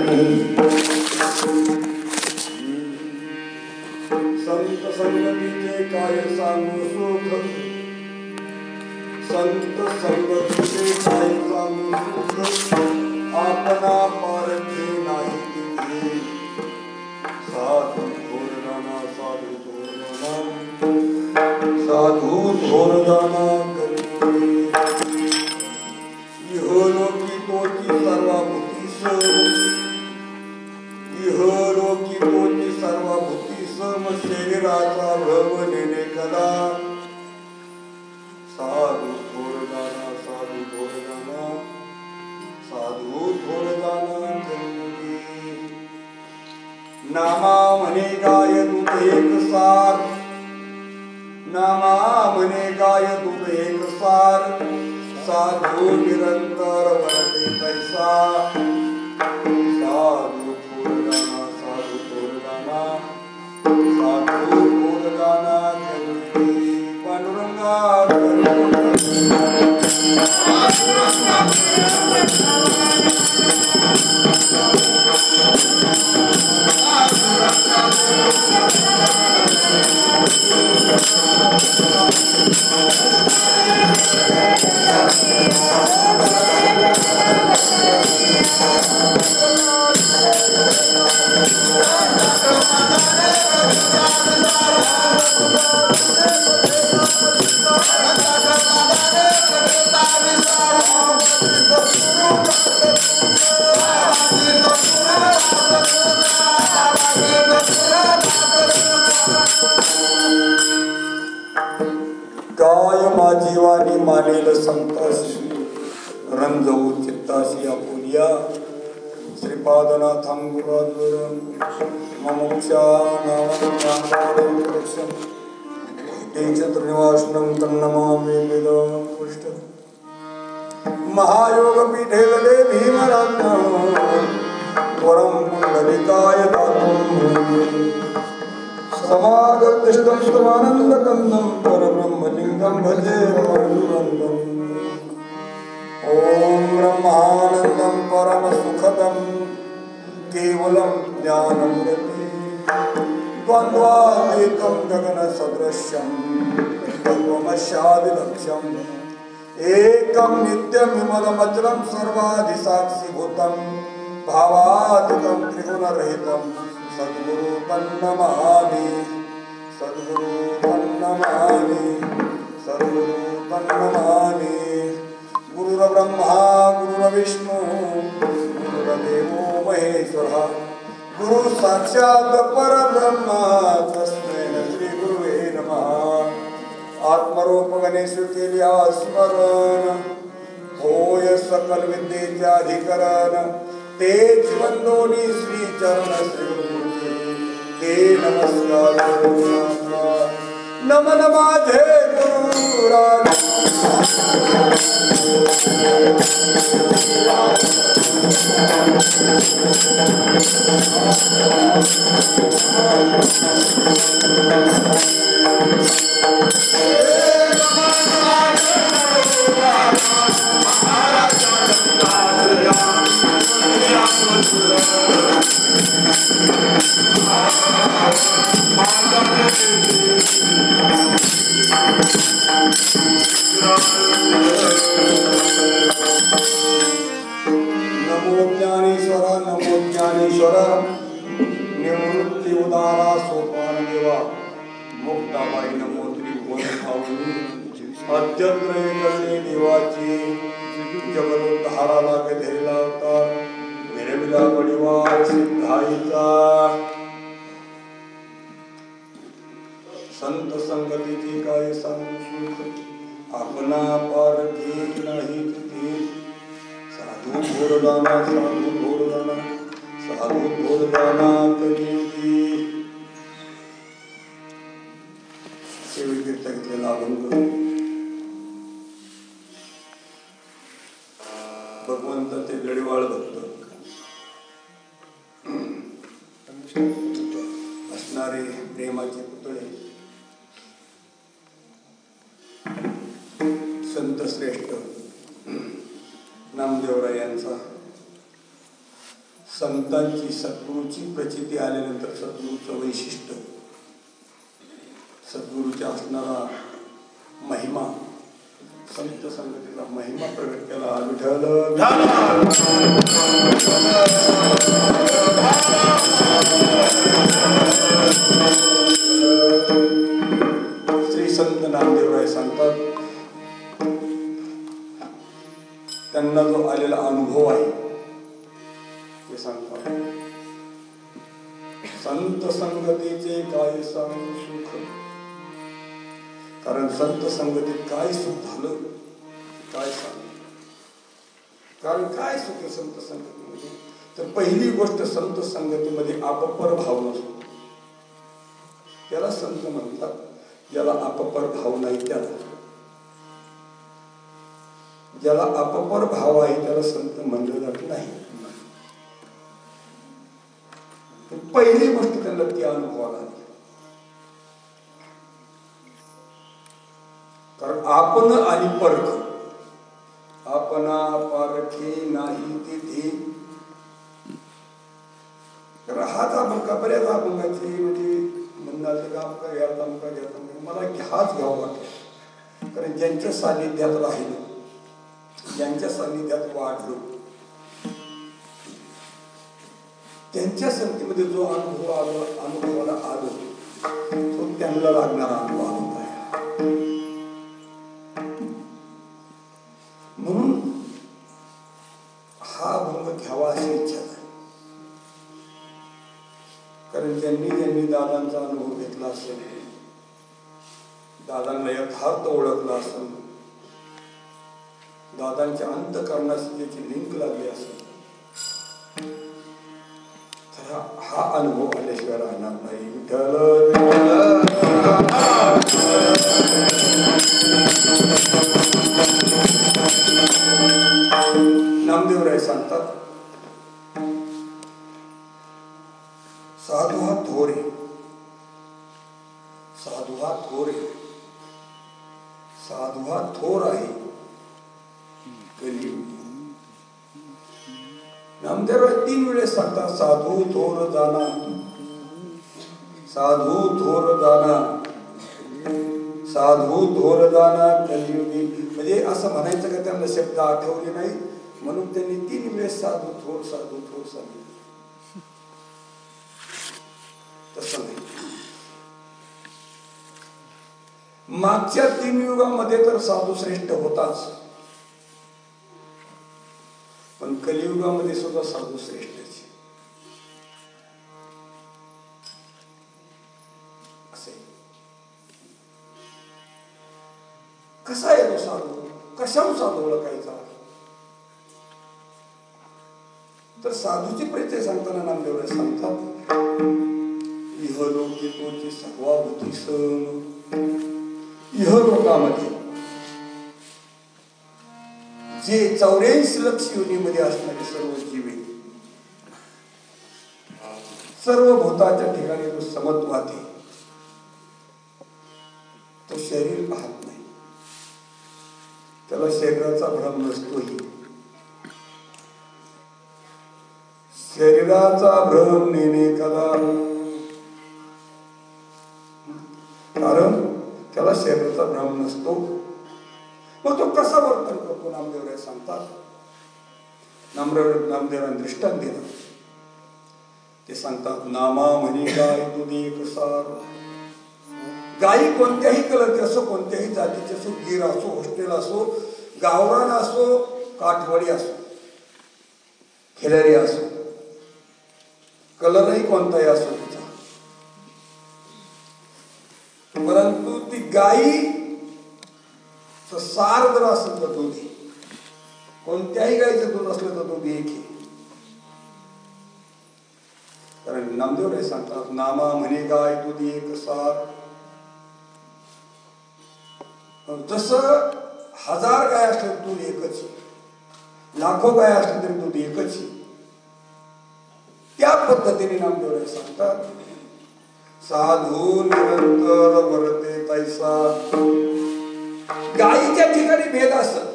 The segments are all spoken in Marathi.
संत संगतीचे काय सांगू सुख, संत संगतीचे काय सांगू सुख, आपणा पारखे नाही तिथे. साधू थोरदाना, साधू थोरदाना, साधू थोरदाना करी. इहलोकी तोची सर्वभूती सम, इहलोकी तोची सर्वभूती सम, शरीराचा भ्रम नेणे कला. साधू थोरदाना, साधू थोरदाना, साधू थोरदाना करी. नामा म्हणे गाय दूध एक सार, नामा म्हणे गाय दूध एक सार, साधू निरंतर वरते तैसा. साधू थोरदाना, साधू थोरदाना, साधू थोरदाना करी. पांडुरंगा काय माझी वाणी मानेल संताशी, रंजवू चित्ताशी आपुलिया. श्रीपादनाथांगुराद्वरं ममोक्षानामक्षं तीक्षत्रनिवासनं तन्नमामि वेदपुष्टम्. महायोगपीठे गले भीमरात्मं, वरं पुण्डलिकाय दातुं. समागतष्टं समानन्दकन्दं, परब्रह्मलिङ्गं भजे पाण्डुरङ्गम्. ॐ ब्रह्मानन्दं परमसुखदं, केवलं ज्ञानमूर्ति. द्वन्द्वातीतं गगनसदृशं, तत्त्वमस्यादिलक्ष्यम्. एकं नित्यं विमलमचलं सर्वाधिसाक्षिभूतं, भावातीतं त्रिगुणरहितं. सद्गुरु तन्नमामि, सद्गुरु तन्नमामि, सद्गुरु तन्नमामि. गुरुर्ब्रह्मा गुरुर्विष्णु गुरुर्देवो महेश्वरः, गुरु साक्षात् परब्रह्म, तस्मै श्री गुरुवे नमः. आत्मरूप गणेश केल्या स्मरण, होय सकल विद्येचे अधिकरण. ते जीवनदोनी श्री चरण श्री गुरुमूर्ती, ते नमस्कार नमन माझे गुरुराज. नमो ज्ञानेश्वर, नमो ज्ञानेश्वर. निवृत्ती उदारा सोपान देवा, मुक्ताबाई नमो त्रिभुवन भावनी. अत्यंत एकले देवाची, जगदोद्धारा लागे धैर्य अवतार. मिरविला परिवार सिद्धाईचा, संत संगतीची काय सांगू सुख, आपणा पारखी नाही तिथे. साधू थोरदाना, साधू थोरदाना, साधू थोरदाना करी. सेवेकरिता घेतलेला अभंग भगवंताचे गडीवाळ भक्त असणारे प्रेमाचे पुतळे संत श्रेष्ठ नामदेवराय यांचा संतांची सद्गुरूची प्रचिती आल्यानंतर सद्गुरूचं वैशिष्ट्य, सद्गुरूच्या असणारा महिमा, संत संगतीचा महिमा प्रगट केला. विठ्ठल श्री संत नामदेवराय सांगतात, त्यांना जो आलेला अनुभव आहे ते सांगतात. संत संगतीचे काय सांगू सुख, कारण संत संगतीत काय सुख झालं काय सांग, कारण काय सुख आहे संत संगतीमध्ये. तर पहिली गोष्ट, संत संगतीमध्ये अपपर भाव नसतो, त्याला संत म्हणतात. ज्याला अपपर भाव नाही त्याला, ज्याला अपपर भाव आहे त्याला संत म्हणलं जात नाही. पहिली गोष्ट त्यांना ती अनुभवाला आली. कारण आपण आणि परख, आपणा पारखे नाही तिथे. कारण हाच आपण का बऱ्याच अभंगाचे म्हणजे म्हणण्याचं काम का घ्यायचा का घ्यायचा मला हाच घ्यावं वाटतं. कारण ज्यांच्या सानिध्यात राहिलं, ज्यांच्या सानिध्यात वाढलो, त्यांच्या संगतीमध्ये जो अनुभवाला आलो तो त्यांना लागणारा अनुभव आहे. म्हणून हा अभंग घ्यावा अशी इच्छा आहे. कारण ज्यांनी दादांचा अनुभव घेतला असेल, दादांना यथार्थ ओळखला असेल, दादांच्या अंतःकरणाशी ज्याची लिंक लागली असेल, तर हा अनुभव आल्याशिवाय राहणार नाही. नामदेवराय सांगतात, साधू हा थोर आहे, साधू हा थोर आहे, साधू हा थोर आहे कलियुगी. नामदेवराय 3 वेळेस सांगतात, साधू थोर जाना, साधू थोर जाना, साधू थोर जाना कलियुगी. म्हणजे असं म्हणायचं का त्यांना शब्द आठवले नाही म्हणून त्यांनी 3 वेळेस साधू थोर सांगितलं. तसं नाही. मागच्या 3 युगामध्ये तर साधू श्रेष्ठ होताच, पण कलियुगामध्ये सुद्धा साधू श्रेष्ठ. असे कसा आहे तो साधू, कशावर साधू ओळखायचा. तर साधूची परिचय सांगताना नामदेवराय सांगतात, इहलोकी तोची सर्वाभूती सम. इहलोकामध्ये जे 84 लक्ष योनीमध्ये असणारे सर्व जीवे, सर्व भूताच्या ठिकाणी जो समत्वाती, तो शरीर पाहत नाही, त्याला शरीराचा भ्रम नसतोही. शरीराचा भ्रम नेणे कदा, कारण त्याला शरीराचा भ्रम नसतो. मग तो कसा वर्तन करतो नामदेवराय सांगतात. नामदेवराय दृष्टांत दिलं. ते सांगतात, नामा म्हणी गाय दुधी कसार. गायी कोणत्याही कलरची असो, कोणत्याही जातीची असो, गिर असो, हॉस्टेल असो, गावरान असो, काठवाडी असो, खिलारी असो, कलरही कोणताही असो तिचा, परंतु ती गायी सार जर असेल तर दूध, कोणत्याही गायीचं दूध असलं तर दूध एक. कारण नामदेवराय सांगतात, नामा म्हणे गाय दूध एक सार. जसं 1000 गाय असले दूध एकच, लाखो गाय असले तरी दूध एकच. त्या पद्धतीने नामदेवराय सांगतात, साधू निरंतर वरते तैसा. गायीच्या ठिकाणी भेद असत,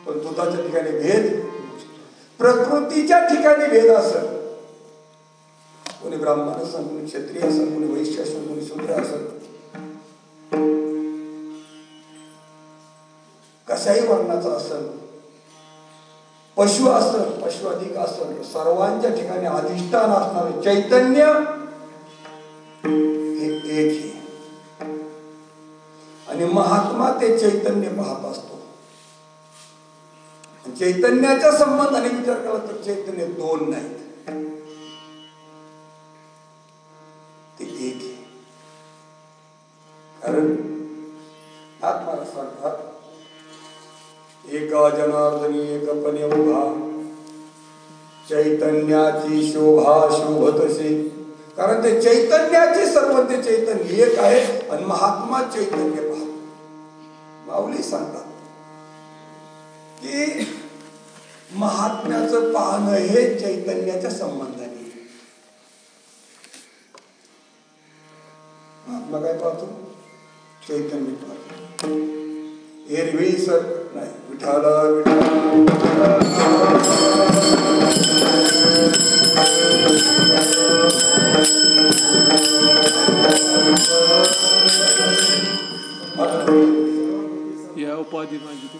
पण दुधाच्या ठिकाणी भेद. प्रकृतीच्या ठिकाणी भेद असेल, कोणी ब्राह्मण असेल, कोणी क्षत्रिय असेल, कोणी वैश्य असेल, कोणी शूद्र असेल, कशाही वर्णाचा असेल, पशु असेल, पशु अधिक असेल, सर्वांच्या ठिकाणी अधिष्ठान असणारे चैतन्य हे एक आहे. आणि महात्मा ते चैतन्य पाहत असतो. चैतन्याच्या संबंधाने विचार केला तर चैतन्य दोन नाहीत, ते एक आहे. कारण आत्मा सांगतात एका जनार्दनी एकपणे उभा, चैतन्याची शोभा शोभतसे. कारण ते चैतन्याचे सर्व ते चैतन्य एक आहे आणि महात्मा चैतन्य पाहतो. माऊली सांगतात की महात्म्याचं पाहणं हे चैतन्याच्या संबंधाने. महात्मा काय पाहतो? चैतन्य पाहतो. एरवी सर नाही, विठाला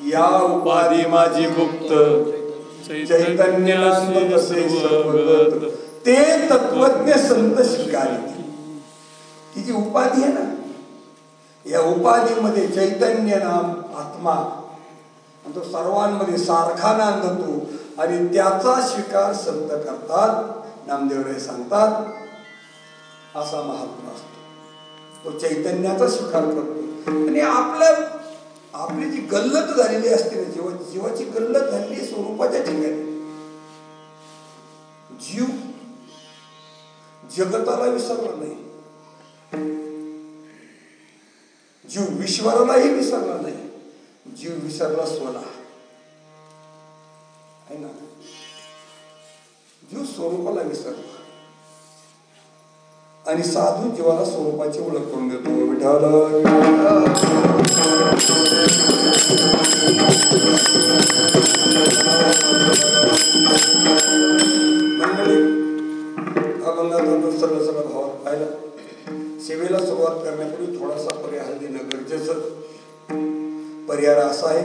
या उपाधी माझी गुप्त, चैतन्यासी सर्वगत, ते तत्वज्ञ संत स्वीकारिती. ही जी उपाधी आहे ना, या उपाधीमध्ये चैतन्य नाम आत्मा, तो सर्वांमध्ये सारखा नांदतो आणि त्याचा स्वीकार संत करतात. नामदेवराय सांगतात असा महात्मा असतो, तो चैतन्याचा स्वीकार करतो. आणि आपली जी गल्लत झालेली असते ना, जीवाची गल्लत झालेली स्वरूपाच्या ठिकाणी, जीव जगताला विसरला नाही, जीव विश्वरालाही विसरला नाही, जीव विसरला स्वला आहे ना. जीव स्वरूपाला विसरला आणि साधू जीवाला स्वरूपाची ओळख करून देतो. विठाला मंडळी, अभंगाचा सरळ सरळ भावात पाहिला. सेवेला सुरुवात करण्यापूर्वी थोडासा पर्याय देणं गरजेचं. पर्याय असा आहे,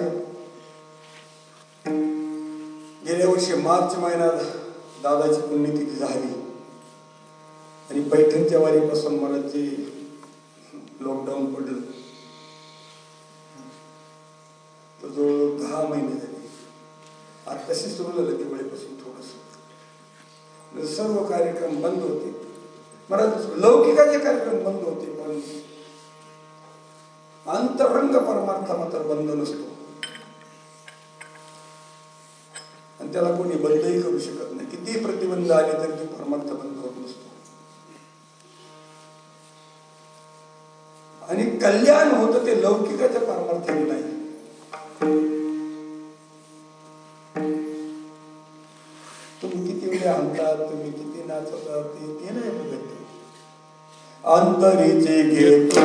गेल्या वर्षी मार्च महिन्यात दादाची पुण्यतिथी झाली आणि पैठणच्या वारीपासून मला जे लॉकडाऊन पडलं तर जवळ 10 महिने झाले. आता तशी सुरू झालं दिवाळीपासून थोडस. सर्व कार्यक्रम बंद होते, मला लौकिकाचे कार्यक्रम बंद होते, पण अंतरंग परमार्थ मात्र बंद नसतो आणि त्याला कोणी बंदही करू शकत नाही. किती प्रतिबंध आले तरी ते परमार्थ बंद होत नसतो. आणि कल्याण होतं ते लौकिकाच्या परमार्थाने नाही. तुम्ही किती वेळा आणतात, तुम्ही किती नाचवतात, ते नाही बघत. अंतरीचे घेतो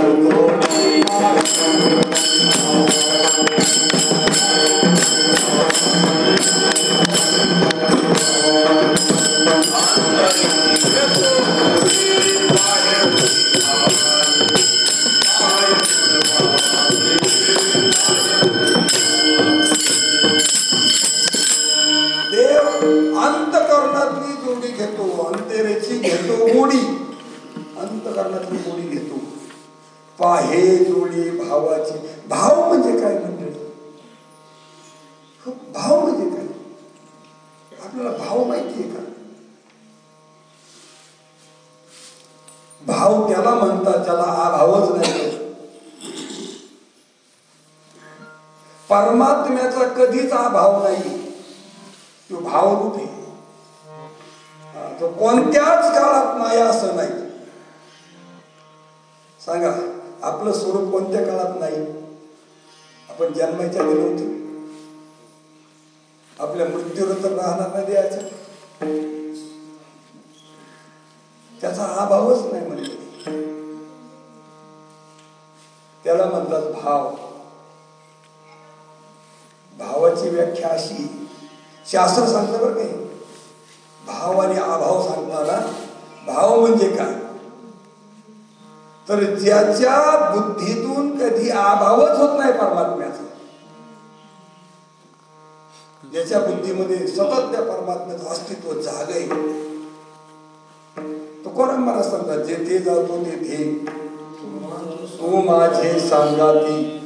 देव अंतःकरणातली जोडी घेतो, अंतरेची घेतो गोडी, अंतःकरणातली गोडी घेतो. पाहे जोडी भावाची. भाव म्हणजे काय मंडळी? भाव म्हणजे काय? आपल्याला भाव माहिती आहे का? भाव त्याला म्हणतात ज्याला अभावच नाही. परमात्म्याचा कधीच अभाव नाही, तो भावरूप आहे. तो कोणत्याच काळात नाही असं नाही. सांगा, आपलं स्वरूप कोणत्या काळात नाही? आपण जन्माच्या दिलं होतं, आपल्या मृत्यूनंतर राहणार नाही द्यायचं, त्याचा अभावच नाही म्हणजे. त्याला म्हणतात भाव. भावाची व्याख्या अशी शास्त्र सांगतं बरं काही, भाव आणि अभाव सांगताना भाव म्हणजे काय तर ज्याच्या बुद्धीतून कधी अभावच होत नाही परमात्म्याचा, ज्याच्या बुद्धीमध्ये सतत त्या परमात्म्याचं अस्तित्व जागय, तो कोणा मला सांगतात जेथे जातो तेथे तू माझे सांगाती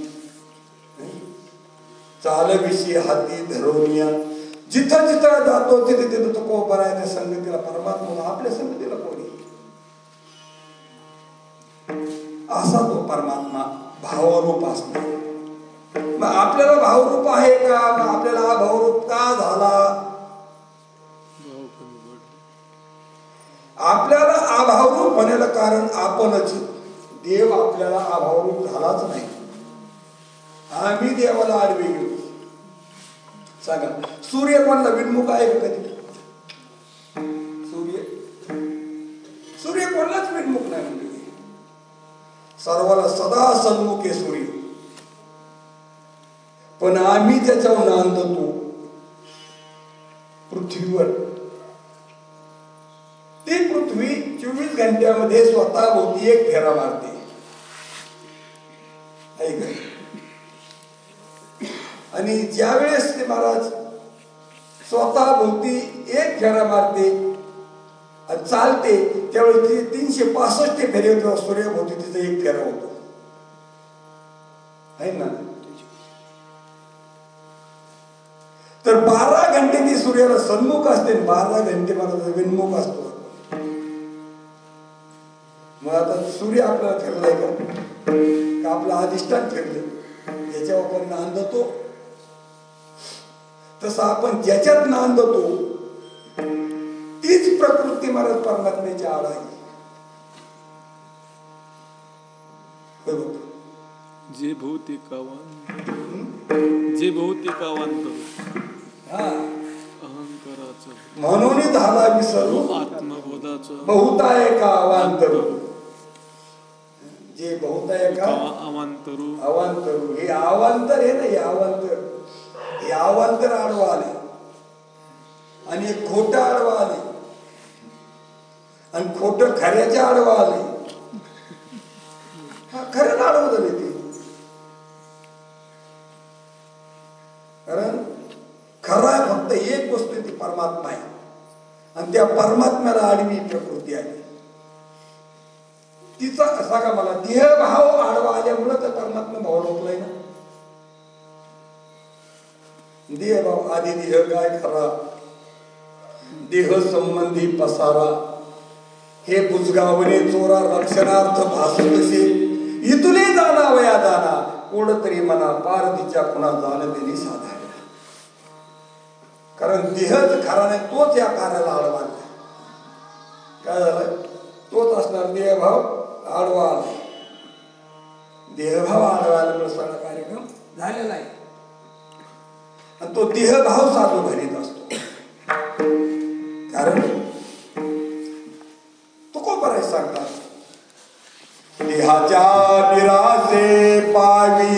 चालविषयी हाती धरवूया, जिथं जिथं जातो तिथे तिथं तो कोपर आहे त्या संगतीला परमात्मा, आपल्या संगतीला कोणी असा तो परमात्मा भावरूप असतो. मग आपल्याला भावरूप आहे का, मग आपल्याला भावरूप का झाला, आपल्याला अभावरूप होण्याला कारण आपणच. देव आपल्याला अभावरूप झालाच नाही, आम्ही देवाला आडवे गेलो. सांगा सूर्य कोणाला विन्मुख आहे का कधी? सूर्य कोणालाच विन्मुख नाही म्हणजे सर्वाला सदा सन्मुख आहे सूर्य. पण आम्ही त्याच्यावर नांदतो पृथ्वीवर. ती पृथ्वी 24 घंट्यामध्ये स्वतः भोवती एक फेरा मारते. आणि ज्या वेळेस ते महाराज स्वतः भोवती एक फेरा मारते आणि चालते त्यावेळेस ती 365 फेरे होतो. सूर्यभोवती तिचा एक फेरा होतो आहे ना. तर 12 घंटे ती सूर्याला सन्मुख असते, 12 घंटे मला विन्मुख असतो. मग आता सूर्य आपल्याला फिरलाय का आपलं अधिष्ठान फिरलं ज्याच्यावर आपण नांदतो, तसं आपण ज्याच्यात नांदतो तीच प्रकृती महाराज परमात्म्याच्या आड आहे. जे भौतिकावांत अहंकाराचं म्हणून झाला विसरू आत्मबोधाचं बहुत आहे का अवांतरू. जे बहुत आहे का अवांतरू अवांतरू, हे अवांतर आहे ना, हे अवांतर आडवा आले आणि एक खोटं आडवा आले आणि खोटं खऱ्याच्या आडवा आले. खरं आडवं झाले ते, कारण खरा फक्त एक वस्तू ती परमात्मा आहे आणि त्या परमात्म्याला आडवी प्रकृती आहे. तिचा असा का मला देहभाव आडवा आल्यामुळे तर परमात्मा भाव लोकलाय ना. देहभाव आधी देह काय खरा, देह संबंधी पसारा, हे बुजगावणे चोरा रक्षणार्थ भासतसे इथुले जाणा वया जाणा कोड तरी मना पार तिच्या खुणा जाण देणी साधायला. कारण देहच खरा नाही, तोच या कार्याला आडवा आला. काय झालं, तोच असणार देहभाव आडवा आला. देहभाव आडवा आल्यामुळे सगळा कार्यक्रम झालेला आहे आणि तो देहभाव साधू घरीत असतो. कारण तुकोबराय सांगतात देहाच्या निराशे पावी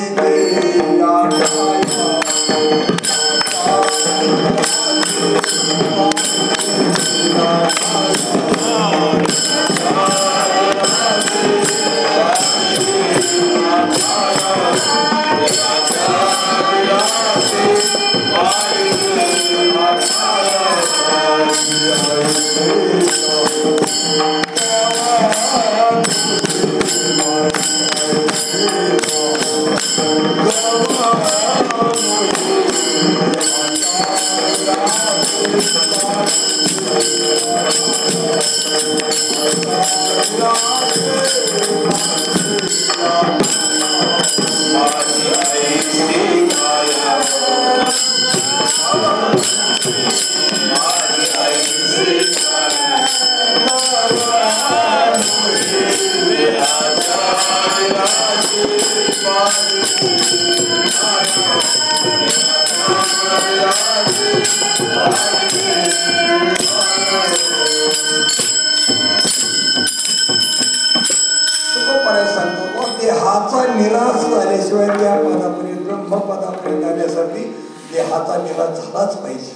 देहाचा निराश झाल्याशिवाय त्या पदापर्यंत ब्रह्मपदापर्यंत जाण्यासाठी देहाचा निराश झालाच पाहिजे.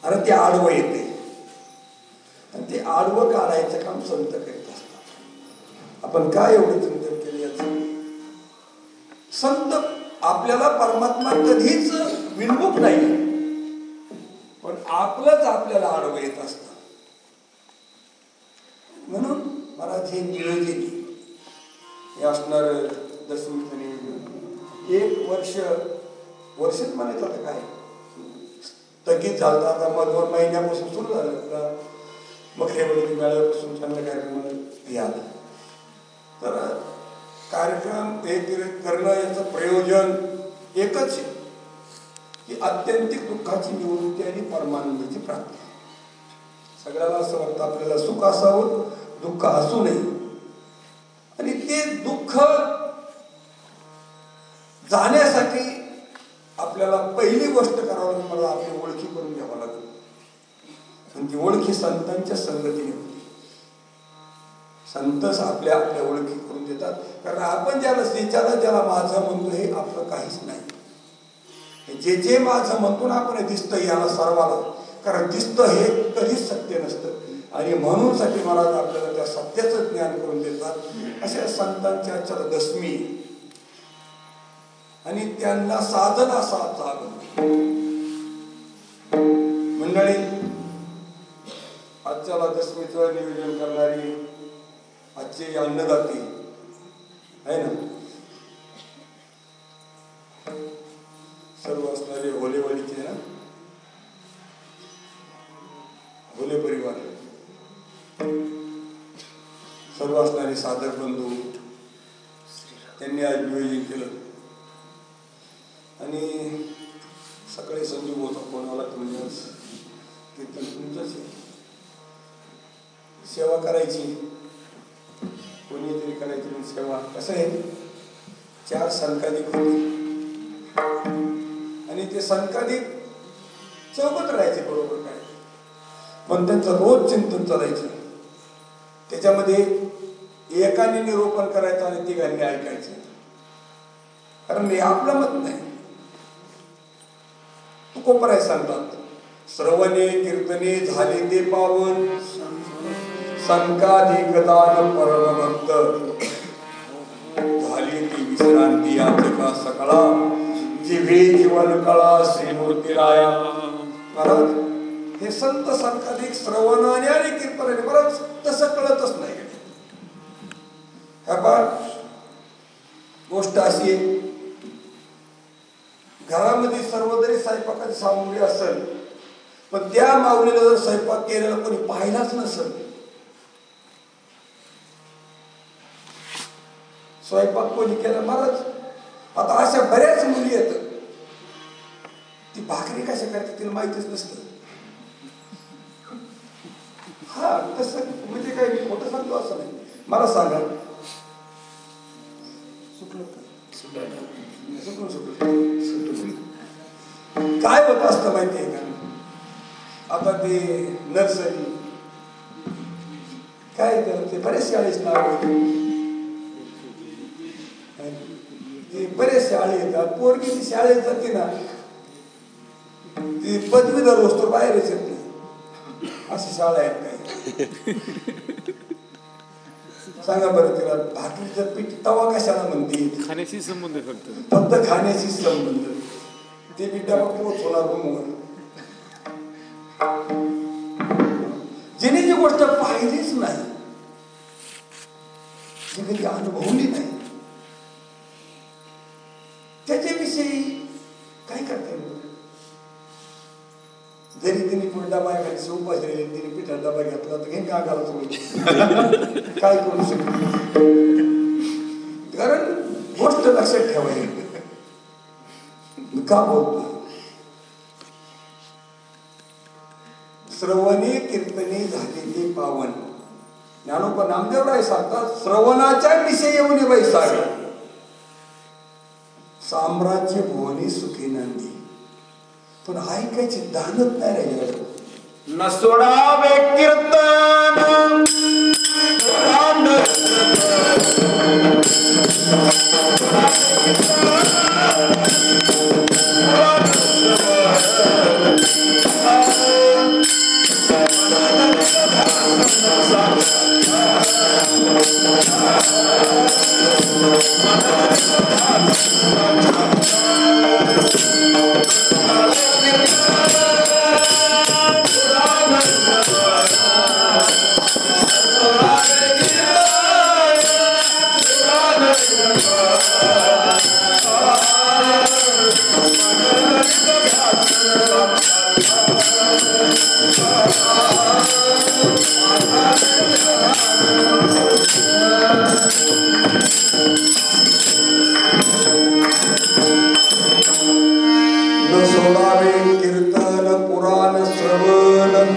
अरे ते आडवं येते आडवं काढायचं काम संत करीत असतात. आपण काय एवढं चिंतन केलं याचं? संत आपल्याला परमात्मा कधीच विनमुख नाही, पण आपलंच आपल्याला आडवं येत असतं. म्हणून महाराज हे नियोजन हे असणार दशमीचं नियोजन 1 वर्षच म्हणायचं. आता काय स्थगित झालं, आता मग 2 महिन्यापासून सुरू झालं का मग हे मेळाव्यापासून चांगल्या कार्यक्रमाला याला. तर कार्यक्रम हे करणं याचं प्रयोजन एकच आहे की आत्यंतिक दुःखाची निवृत्ती आणि परमानंदाची प्राप्ती. सगळ्याला असं वाटतं आपल्याला सुख असावं, दुःख असू नये. आणि ते दुःख जाण्यासाठी आपल्याला पहिली गोष्ट करावं लागेल, मला आपली ओळखी करून घ्यावं लागेल. आणि ती ओळखी संतांच्या संगतीने होती. संतच आपल्या ओळखी करून देतात. कारण आपण ज्याला माझं म्हणतो हे आपलं काहीच नाही. जे माझं म्हणतो ना आपण दिसतं याला सर्वाला, कारण दिसतं हे कधीच सत्य नसतं. आणि म्हणून साठी महाराज आपल्याला त्या सत्याचं ज्ञान करून देतात. अशा संतांच्या चरदशमी आणि त्यांना साधना साध मंडळी. आजच्या दशमीचं नियोजन करणारी आजचे अन्नदाते आहे ना, सर्व असणारे होलेवाडीचे ना, होले परिवार, सर्व असणारे साधक बंधू, त्यांनी आज नियोजन केलं. आणि सकाळी संजीव होता कोणाला म्हणजे कीर्तन तुमचंच सेवा करायची, कोणीतरी करायची सेवा. कसं आहे 4 संकाधिक होते आणि ते संकाधिक चौकत राहायचे बरोबर काय, पण त्यांचं रोज चिंतन चालायचं. त्याच्यामध्ये एकाने निरूपण करायचं आणि तिघांनी ऐकायचं. कारण हे आपलं मत नाही, तू कोपराय सांगतात. श्रवणे कीर्तने झाले ते पावन, संकाधिक दान परमभक्त, झाली ती विश्रांती याचका सकळा, जिव्हे जीवन कळा श्रीमूर्ती राया. महाराज हे संत संकाधिक श्रवणाने आणि कीर्तनाने बरंच तसं कळतच नाही. गोष्ट अशी आहे, घरामध्ये सर्व जरी स्वयंपाकाची सामुग्री असेल, पण त्या माऊलीला जर स्वयंपाक केलेला कोणी पाहिलाच नसेल, स्वयंपाक कोणी केला महाराज. आता अशा बऱ्याच मुली येतात, ती भाकरी कशा करते तिला माहितीच नसतं. हा तसं म्हणजे काय मी खोटं सांगतो असं नाही. मला सांगा काय होत असतं माहितीये का? आता ते नर्सरी काय ते बरेच शाळेच नाव, ते बरेच शाळे येतात. पोरगी ती शाळेत जाते ना, ती पदवीधर वस्तू बाहेरच येत नाही. अशी शाळा आहेत काही. सांगा बरं तिला भाकरीचं पीठ तवा कशाला म्हणते? खाण्याशी संबंध फक्त खाण्याशी संबंध. ते बी डबा पोहोचवणार रूमवर. जिने जी गोष्ट पाहिलीच नाही, जी कधी अनुभवली नाही, त्याच्याविषयी काय करता येईल? जरी तिने पुढे डबा एखादी उपास दिली, तिने पिठा डबा घेतला तर घेऊन कागाला सोडून काय करू शकतो? कारण गोष्ट लक्षात ठेवायची. का बोलतो? श्रवणे कीर्तने झालेले पावन. ज्ञानोबा नामदेवराय सांगतात, श्रवणाच्या विषयी येऊन वैसाग साम्राज्य भुवनी सुखी नंदी. पण ऐकायची दानत नाही राहिली. न सोडावे कीर्तन कीर्तन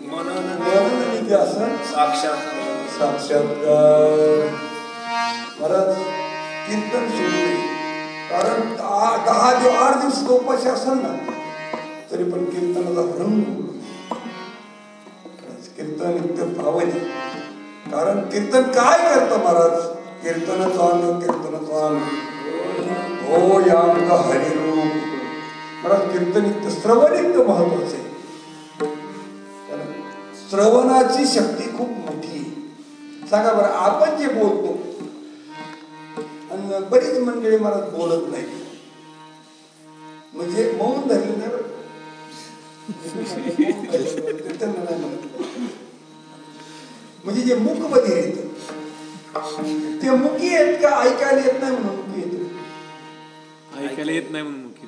मनन निधी असं साक्षात्कार. महाराज कीर्तन सोडले कारण 8 दिवस उपाशी असेल ना तरी पण कीर्तनाचा रंग कीर्तन इतकं पावन आहे. कारण कीर्तन काय करतं महाराज? कीर्तनाचं अंग हो यांग हरिरूप. महाराज कीर्तन इतकं श्रवण इतकं महत्वाचं आहे. श्रवणाची शक्ती खूप मोठी आहे. सांगा बरं आपण जे बोलतो आणि बरीच मंडळी महाराज बोलत नाही म्हणजे मौन धरले नाही बरं. म्हणजे जे मुख मध्ये येत ते मुखी आहेत का ऐकायला येत नाही म्हणून मुखी येत. ऐकायला येत नाही म्हणून मुखी.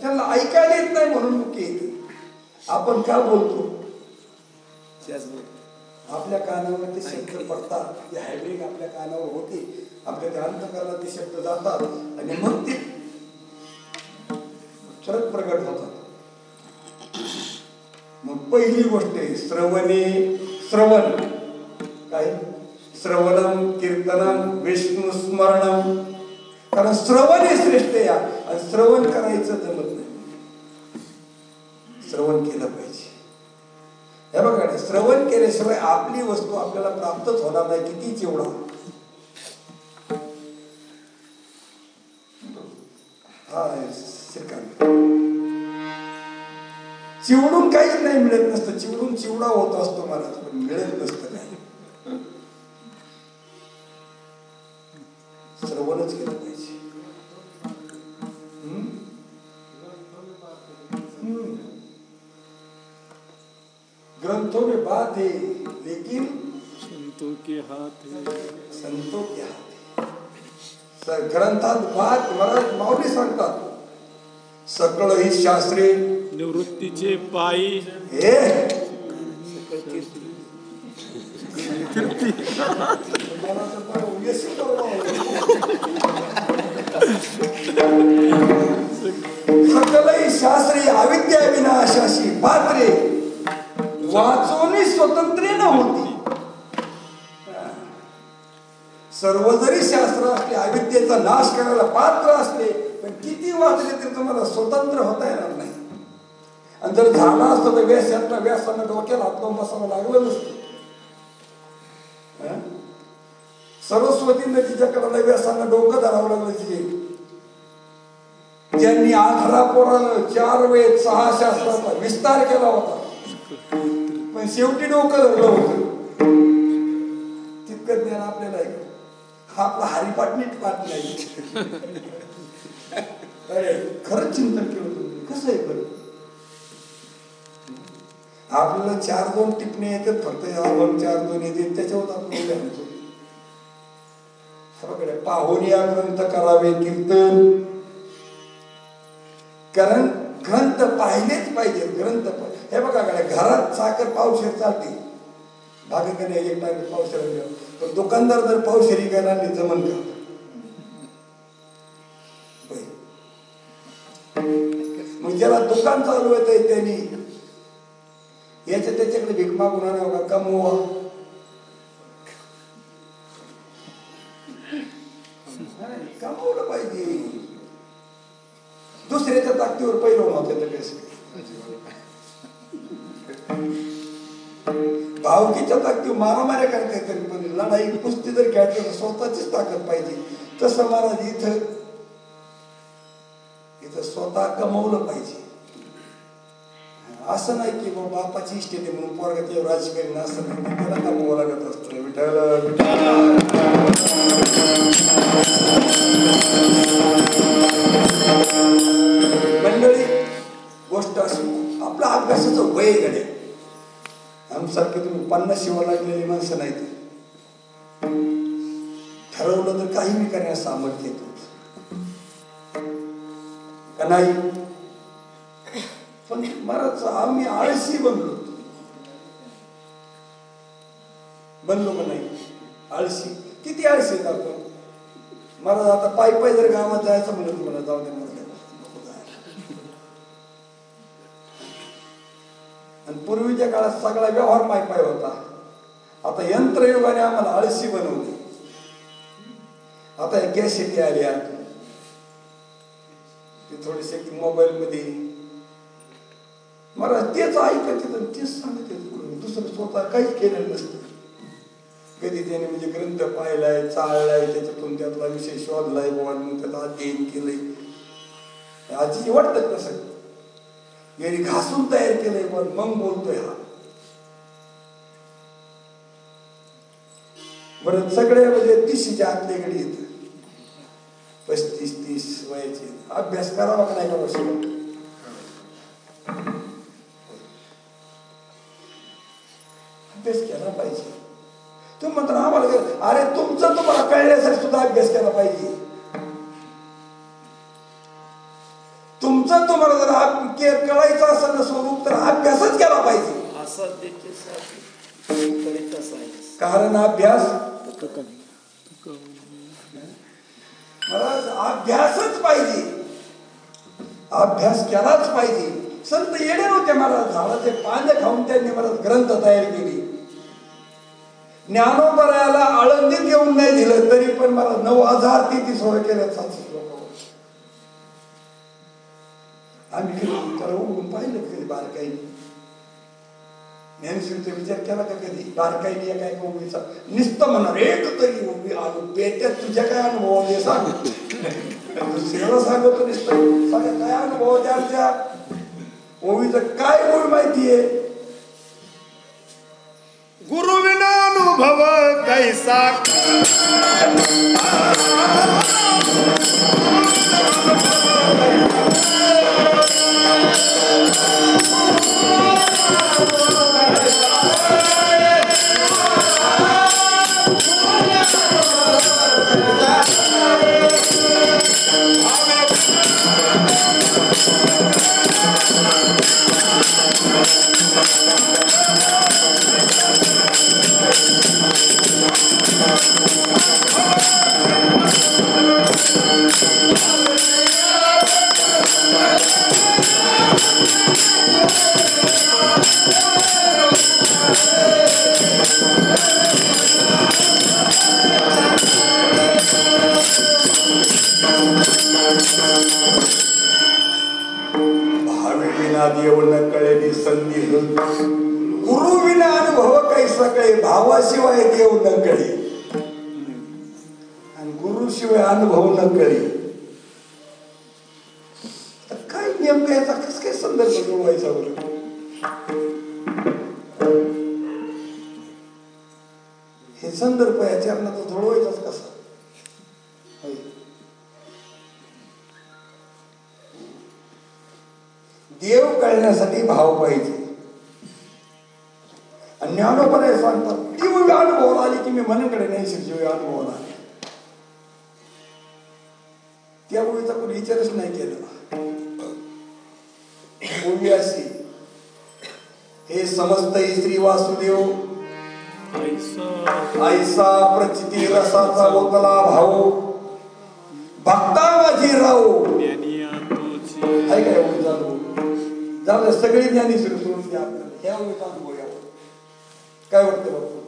त्यांना ऐकायला येत नाही म्हणून मुखी येत. आपण का बोलतो? आपल्या कानावर ते शब्द पडतात, ते हायब्रिड आपल्या कानावर होते, आपल्या त्या अंतकाला ते शब्द जातात आणि मग ते फरक प्रगट होतात. मग पहिली गोष्ट आहे श्रवण. काय? श्रवणम कीर्तनम विष्णू स्मरणम. कारण श्रवण हे श्रेष्ठ या आणि श्रवण करायचं जमत नाही. श्रवण केलं पाहिजे. हे बघा श्रवण केल्याशिवाय आपली वस्तू आपल्याला प्राप्तच होणार नाही. किती चिवडा चिवडून काहीच नाही मिळत नसतं. चिवडून चिवडा होत असतो महाराज पण मिळत नसतं काही. श्रवणच केलं पाहिजे. ग्रंथों में बात है लेकिन संतों के हाथ है. ग्रंथात बात महाराज माऊली सांगतात सकळ ही शास्त्रे निवृत्तीचे पायी हे सकलही शास्त्री अविद्या विनाशाशी पात्रे वाचवणी स्वतंत्र न होती. सर्व जरी शास्त्र असले अविद्येचा नाश करायला पात्र असले पण किती वाचले तरी तुम्हाला स्वतंत्र होता येणार नाही. आणि जर झाला असतं तर व्यासांना डोक्याला हात लावून बसावं लागलं नसतं. सरस्वती नदीच्या कडाला व्यासांना डोकं धरावं लागलं. तिथे ज्यांनी 18 पोरानं 4 वेद 6 शास्त्राचा विस्तार केला होता पण शेवटी डोकं धरलं होतं. तितकं ज्ञान आपल्याला आहे. आपला हरिपाठ नीट पाठ नाही. अरे खरंच चिंतन केलं तुम्ही कसं आहे बरं. आपल्याला 4-2 टिपणे येतात फक्त 4-2 येते त्याच्यावर आपण पाहुन या ग्रंथ करावे कीर्तन. कारण ग्रंथ पाहिलेच पाहिजे. ग्रंथ हे बघा घरात साखर पावशेर चालते भागेकडे एक टाइम पावशेर पण दुकानदार जर पावशेरी गेला जमन का? मग ज्याला दुकान चालू येत त्यांनी त्याच्याकडे भीक मागून आणावं का कमवा. कमवलं पाहिजे. दुसऱ्याच्या ताकदीवर पहिलं होतं भावकीच्या ताकदीवर मारामाऱ्या करता तरी पण लढाई कुस्ती जर खेळतो तर स्वतःचीच ताकद पाहिजे. तसं महाराज इथं स्वतः कमवलं पाहिजे. असं नाही की बाबा बापाची इष्ट येते म्हणून पोरगाच्या राजकारणी असं नाही. त्याला कमवावं लागत असतं. मंडळी गोष्ट अशी आपल्या अभ्यासाचं वय गडे आमच्यासारखे तुम्ही 50 शिवा लागलेली माणसं नाहीत. ठरवलं तर काही मी करण्यास सामर्थ्य येतो का नाही. पण महाराज आम्ही आळशी बनलो का नाही. आळशी किती आळशी आहेत आपण. महाराज आता पायी जर गावात जायचं म्हणलं तुम्हाला जाऊ दे आणि पूर्वीच्या काळात सगळा व्यवहार पाय होता. आता यंत्रयुगाने आम्हाला आळशी बनवली. आता गॅस शेती आल्या, ते थोडेसे मोबाईल मध्ये मला तेच ऐकत येत, तेच सांगत येत. दुसरं स्वतः काहीच केलेलं नसतं. कधी त्याने म्हणजे ग्रंथ पाहिलाय, चाळलाय, त्याच्यातून त्यातला विषय शोधलाय, मग त्याचा अध्ययन केलंय. आजी वाटतं कसं यांनी घासून तयार केलंय, पण मग बोलतोय हा. बरं सगळे म्हणजे 30च्या आतले गडी येत, 35-30 वयाचे. अभ्यास करावा का नाही का वर्ष? अभ्यास केला पाहिजे. तुम्ही म्हणता आम्हाला, अरे तुमचं तुम्हाला कळण्यासाठी सुद्धा अभ्यास केला पाहिजे. तुमचं तुम्हाला जर कळायचं असेल स्वरूप तर अभ्यासच केला पाहिजे. कारण अभ्यास अभ्यासच पाहिजे, अभ्यास केलाच पाहिजे. संत येणे नव्हते महाराज, झाडाचे पाने खाऊन त्यांनी महाराज ग्रंथ तयार केली. ज्ञानोबरायाला आळंदीत येऊन नाही दिलं तरी पण महाराज 9,000 सोय केल्या. 700 लोक आम्ही त्याला उघडून पाहिलं कधी बारकाई. ज्ञानेश्वरीचा विचार केला का कधी बारकाईने एका एका उभीचा नुसतं म्हणणार एक तरी उभी आलो पेट्यात तुझ्या काय अनुभव आहे सांग. दुसऱ्याला सांगतो नुसतं सांगा काय अनुभव त्यांच्या ओवीचं काय गुण माहितीये. गुरु विना अनुभव कैसा भावी विना देव न कळेली संधी, गुरु विना अनुभव काही सकळे, भावाशिवाय देव न कळे आणि गुरु शिवाय अनुभव न कळे. काय नेमकं याचा कस काय संदर्भ जुळवायचा बरं. हे संदर्भ याचे आपल्याला जुळवायचाच कसा. देव कळण्यासाठी भाव पाहिजे. आणि ज्ञानोबराय सांगतात ती वेळ अनुभव आली की मी मनाकडे नाही शिरजो अनुभव आला. त्या ओळीचा कोणी विचारच नाही केला. ओळी अशी, हे समजत श्री वासुदेव ऐसा प्रचिती रसाचा ओतला भाऊ भक्ता माझी राहो. काय काय ओळी चालू झालं सगळी ज्ञानी सुरू सोडून द्या आपल्याला ह्या ओळीचा अनुभव यावं. काय वाटतं बाबू.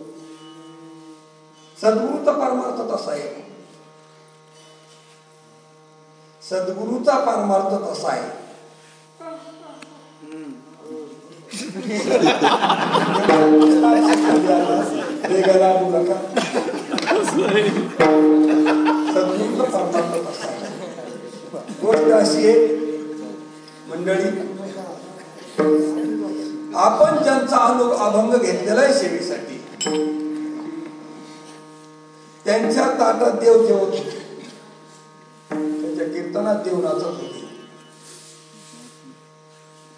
सद्गुरूचा परमार्थ तसा आहे. सद्गुरूचा परमार्थ तसा आहे. सद्गुरूचा परमार्थ तसा आहे. गोष्ट अशी आहे मंडळी, आपण ज्यांचा अभंग घेतलेला आहे सेवेसाठी त्यांच्या ताटात देव जेवत होते, त्यांच्या कीर्तनात देव नाचत होते,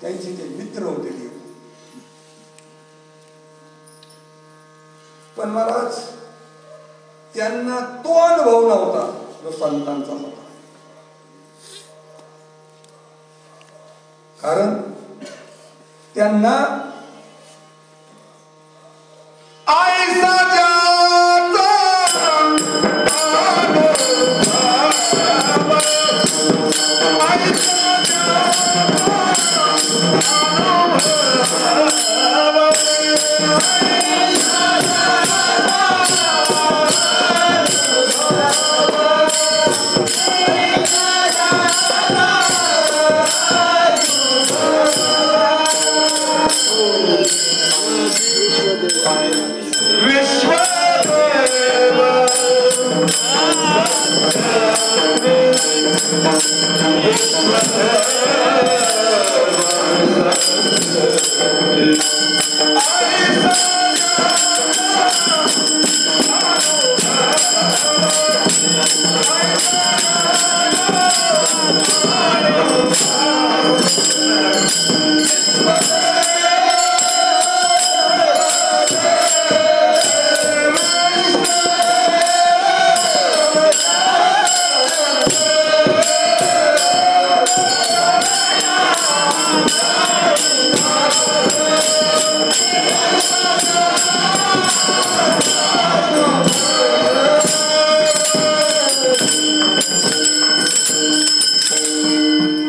त्यांचे ते मित्र होते देव. पण महाराज त्यांना तो अनुभव नव्हता जो संतांचा होता. कारण त्यांना ऐसा जाता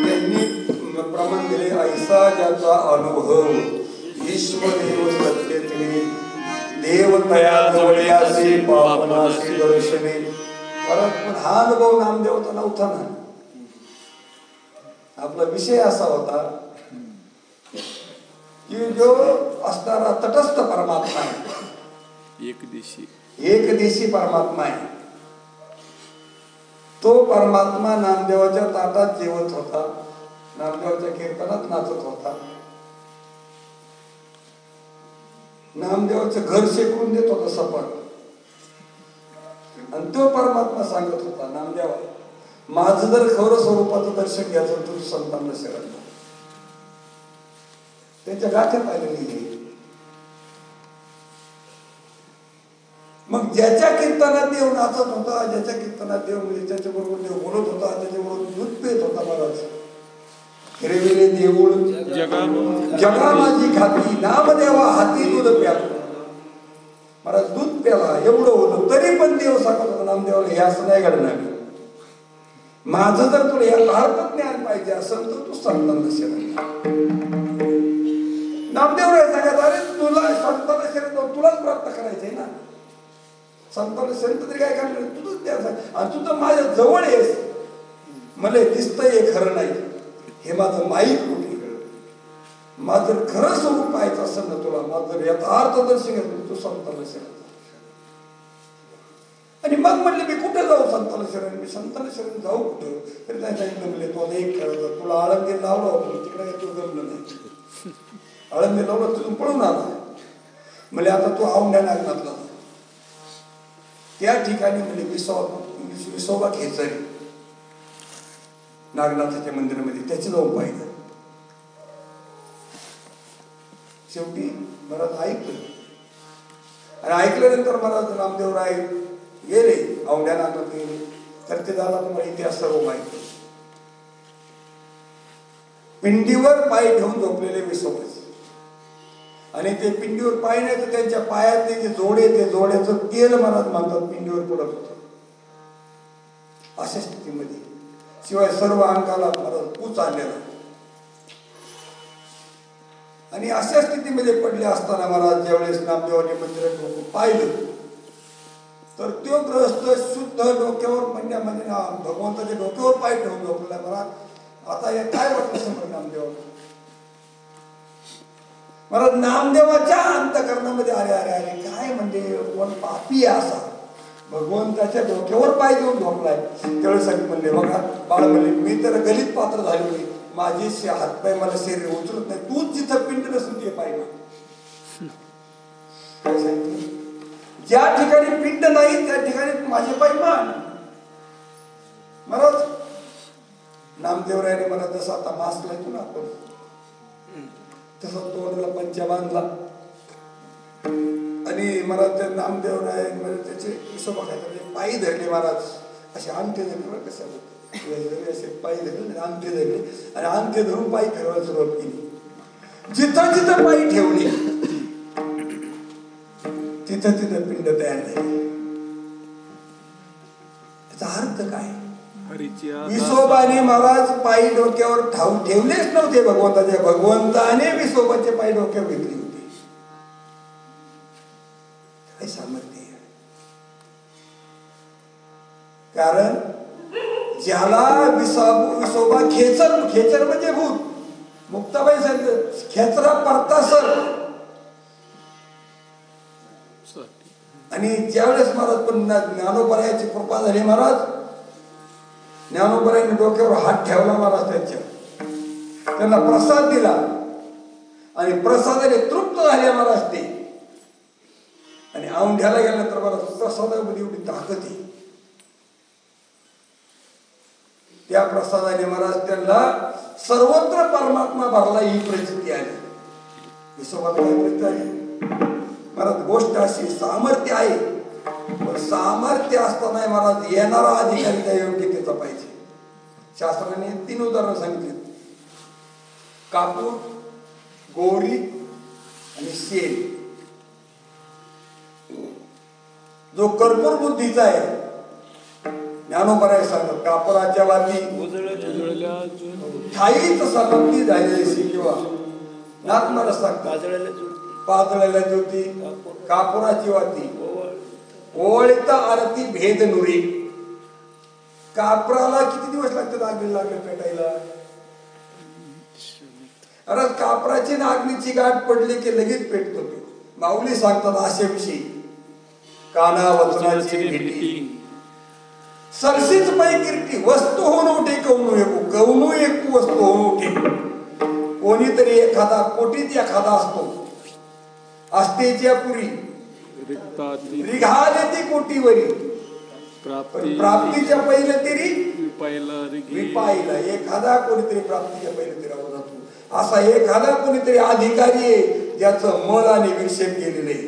त्यांनी प्रमाण दिले ऐसा ज्याचा अनुभव ईश्वरेव सत्यते देव तया जवळयासी पावनासी दर्शने. परत पण हा अनुभव नामदेवचा नव्हता ना. आपला विषय असा होता की जो असणारा तटस्थ परमात्मा आहे, एकदेशी परमात्मा आहे, तो परमात्मा नामदेवाच्या ताटात जेवत होता, नामदेवाच्या कीर्तनात नाचत होता, नामदेवाचं घर शेकून देत होता सपाट. आणि तो परमात्मा सांगत होता, नामदेवा माझं जर खरं स्वरूपाचं दर्शन घ्यायचं तुझं संतांना शरण. त्यांच्या गाठ्या पाहिलेली. मग ज्याच्या कीर्तनात देव नाचत होता, ज्याच्या कीर्तनात देव म्हणजे त्याच्याबरोबर देव बोलत होता, त्याच्याबरोबर दूध पेत होता. महाराज हिरविले देऊळ जगा माझी खाती, नामदेवा हाती दूध प्याला. महाराज दूध प्याला एवढं होतं तरी पण देव सांगत होता नामदेवाला हे असं नाही घडणार. माझं जर तुला या अर्थात ज्ञान पाहिजे असेल तर तू संतांना शरण. नामदेव सांगत अरे तुला संतांना शरण तुलाच प्राप्त करायचंय ना. संतांना शरण तरी काय करणार तुझंच द्यायचं. आणि तू तर माझ्या जवळ येस, मला दिसतंय हे खरं नाही, हे माझं माहीत कुठे. माझं खरं स्वरूप पाहायचं असेल ना तुला, माझं जर यथार्थ दर्शन घेतलं तू संतांना शरण. आणि मग म्हणले मी कुठे जाऊ संतांना शरण, मी संतांना शरण जाऊ कुठं. तरी काय सांगितलं म्हणले तो एक करायचा, तुला आळंदी लावला होता तिकडे तू जमलं नाही. आळंदी लावलं तिथून पळून आला. म्हणजे आता तू औंढ्या नागनाथला त्या ठिकाणी म्हणजे विसोबा खेचरी नागनाथाच्या मंदिरामध्ये त्याचे जाऊन पाहिजे. शेवटी महाराज ऐकलं आणि ऐकल्यानंतर महाराज नामदेवराय गेले औंढ्या नागनाथ गेले. तर ते झाला तुम्हाला इतिहास सर्व माहिती. पिंडीवर पाय ठेवून झोपलेले विसोबाचे आणि ते पिंडीवर पाय नाही तर त्यांच्या पायातले जे जोडे ते जोड्याचं तेल महाराज म्हणतात पिंडीवर पडत होत. अशा स्थितीमध्ये शिवाय सर्व अंगाला महाराज पूच आलेला. आणि अशा स्थितीमध्ये पडले असताना महाराज ज्यावेळेस नामदेवाने मंदिरात पाहिलं तर तो ग्रस्त शुद्ध डोक्यावर म्हणजे भगवंताच्या डोक्यावर पाय ठेवून झोपला. महाराज आता हे काय वाटलं समोर नामदेवाला. महाराज नामदेवाच्या अंतःकरणामध्ये अरे अरे अरे काय म्हणजे कोण पापी असा भगवंताच्या डोक्यावर पाय देऊन झोपलाय. त्यावेळेस म्हणले बघा बाळ म्हणले मी तर गलित पात्र झाले, माझे हातपाय मला शरीर उचलत नाही, तूच जिथं पिंड नसून ते पाय. काय सांगितलं ज्या ठिकाणी पिंड नाही त्या ठिकाणी माझे पाय मान. महाराज नामदेवरायाने मला जसं आता मास्क लावतो ना आपण तसं तोंडाला पंचा बांधला आणि मला त्या नामदेवराय त्याचे विसोबा खायचे पायी धरले. महाराज असे अंगठे धरले बरं कसं असे पायी धरले अंगठे धरले आणि अंगठे धरून पायी फिरवायला सुरुवात केली. जिथं जिथं पायी ठेवली तिथं तिथं पिंड तयार झाली. त्याचा अर्थ काय. विसोबाने महाराज पायी डोक्यावर ठेवलेच नव्हते भगवंताच्या, भगवंताने विसोबाचे पायी डोक्यावर घेतले होते. काय सामर्थ्य. कारण ज्याला विसोबा खेचर म्हणजे भूत मुक्ताबाई सांगितलं खेचरा परता सर. आणि ज्यावेळेस महाराज पण ज्ञानोबरायाची कृपा झाली महाराज, ज्ञानोबरायाने डोक्यावर हात ठेवला महाराज त्यांना प्रसाद दिला आणि प्रसादाने तृप्त झाले महाराज ते. आणि औंढ्याला गेल्यानंतर महाराज प्रसादामध्ये एवढी ताकद आहे, त्या प्रसादाने महाराज त्यांना सर्वत्र परमात्मा भरला ही प्रचिती आली. विश्वात काय प्रचिती आली महाराज? गोष्ट अशी सामर्थ्य आहे, पण सामर्थ्य असताना महाराज येणारा अधिकारी त्या योग्यतेचा पाहिजे. शास्त्राने 3 उदाहरणं सांगितली, कापूर, गौरी आणि शेण. जो कर्पूर बुद्धीचा आहे, ज्ञानोबराय सांगतात कापराच्या वाती ठाईच समाप्ती झालेली किंवा नाथमाला सांगतात पाजळलेल्या ज्योती कापुराची वाती ओळीता आरती भेद नुरी. कापराला किती दिवस लागतात आगीला लागले पेटायला? अरे कापराची नागणीची गाठ पडली की लगेच पेटतो तो. माऊली सांगतात आशेविषयी काना वचनाची भेटी सरसीच पै कीर्ती वस्तू होऊन उठे कवनू एकू कवनू एकू वस्तू होऊन उठे. कोणीतरी एखादा कोटीत एखादा असतो असतेच्या पुरी रिघाले ती कोटीवरी प्राप्तीच्या पहिले तरी विपायला. एखादा कोणीतरी प्राप्तीच्या पहिले तरी राहून जातो. असा एखादा कोणीतरी अधिकारी आहे ज्याचं मल आणि विक्षेप गेलेले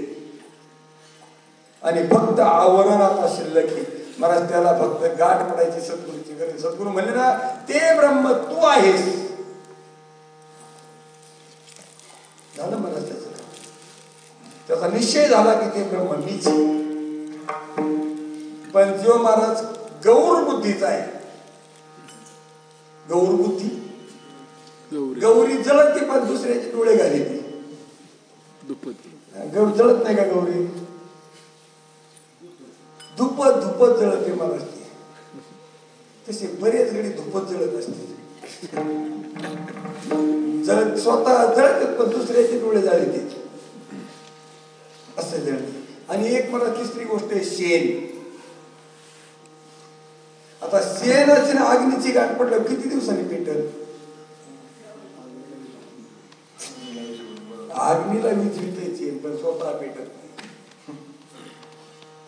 आणि फक्त आवरण आता शिल्लक आहे. महाराज त्याला फक्त गाठ पडायची सद्गुरूची गरज. सद्गुरू म्हणले ना ते ब्रह्म तू आहेस. झालं महाराज त्याचा निश्चय झाला की ते ब्रह्म मीच. पण जो महाराज गौर बुद्धीचा आहे, गौर बुद्धी गौरी जळते पण दुसऱ्याचे डोळे घाली ती गौर जळत नाही का? गौरी धुपत धुपत जळते महाराज ती. तसे बरेच गडी धुपत जळत असते, जळत स्वतः जळतात पण दुसऱ्याचे डोळे जाळते असं जळते. आणि एक मला तिसरी गोष्ट आहे शेण. आता शेणाची ना अग्नीची गाठ पडलं किती दिवसांनी पेटल? अग्नीला वीज विटायची पण स्वतः पेटत नाही.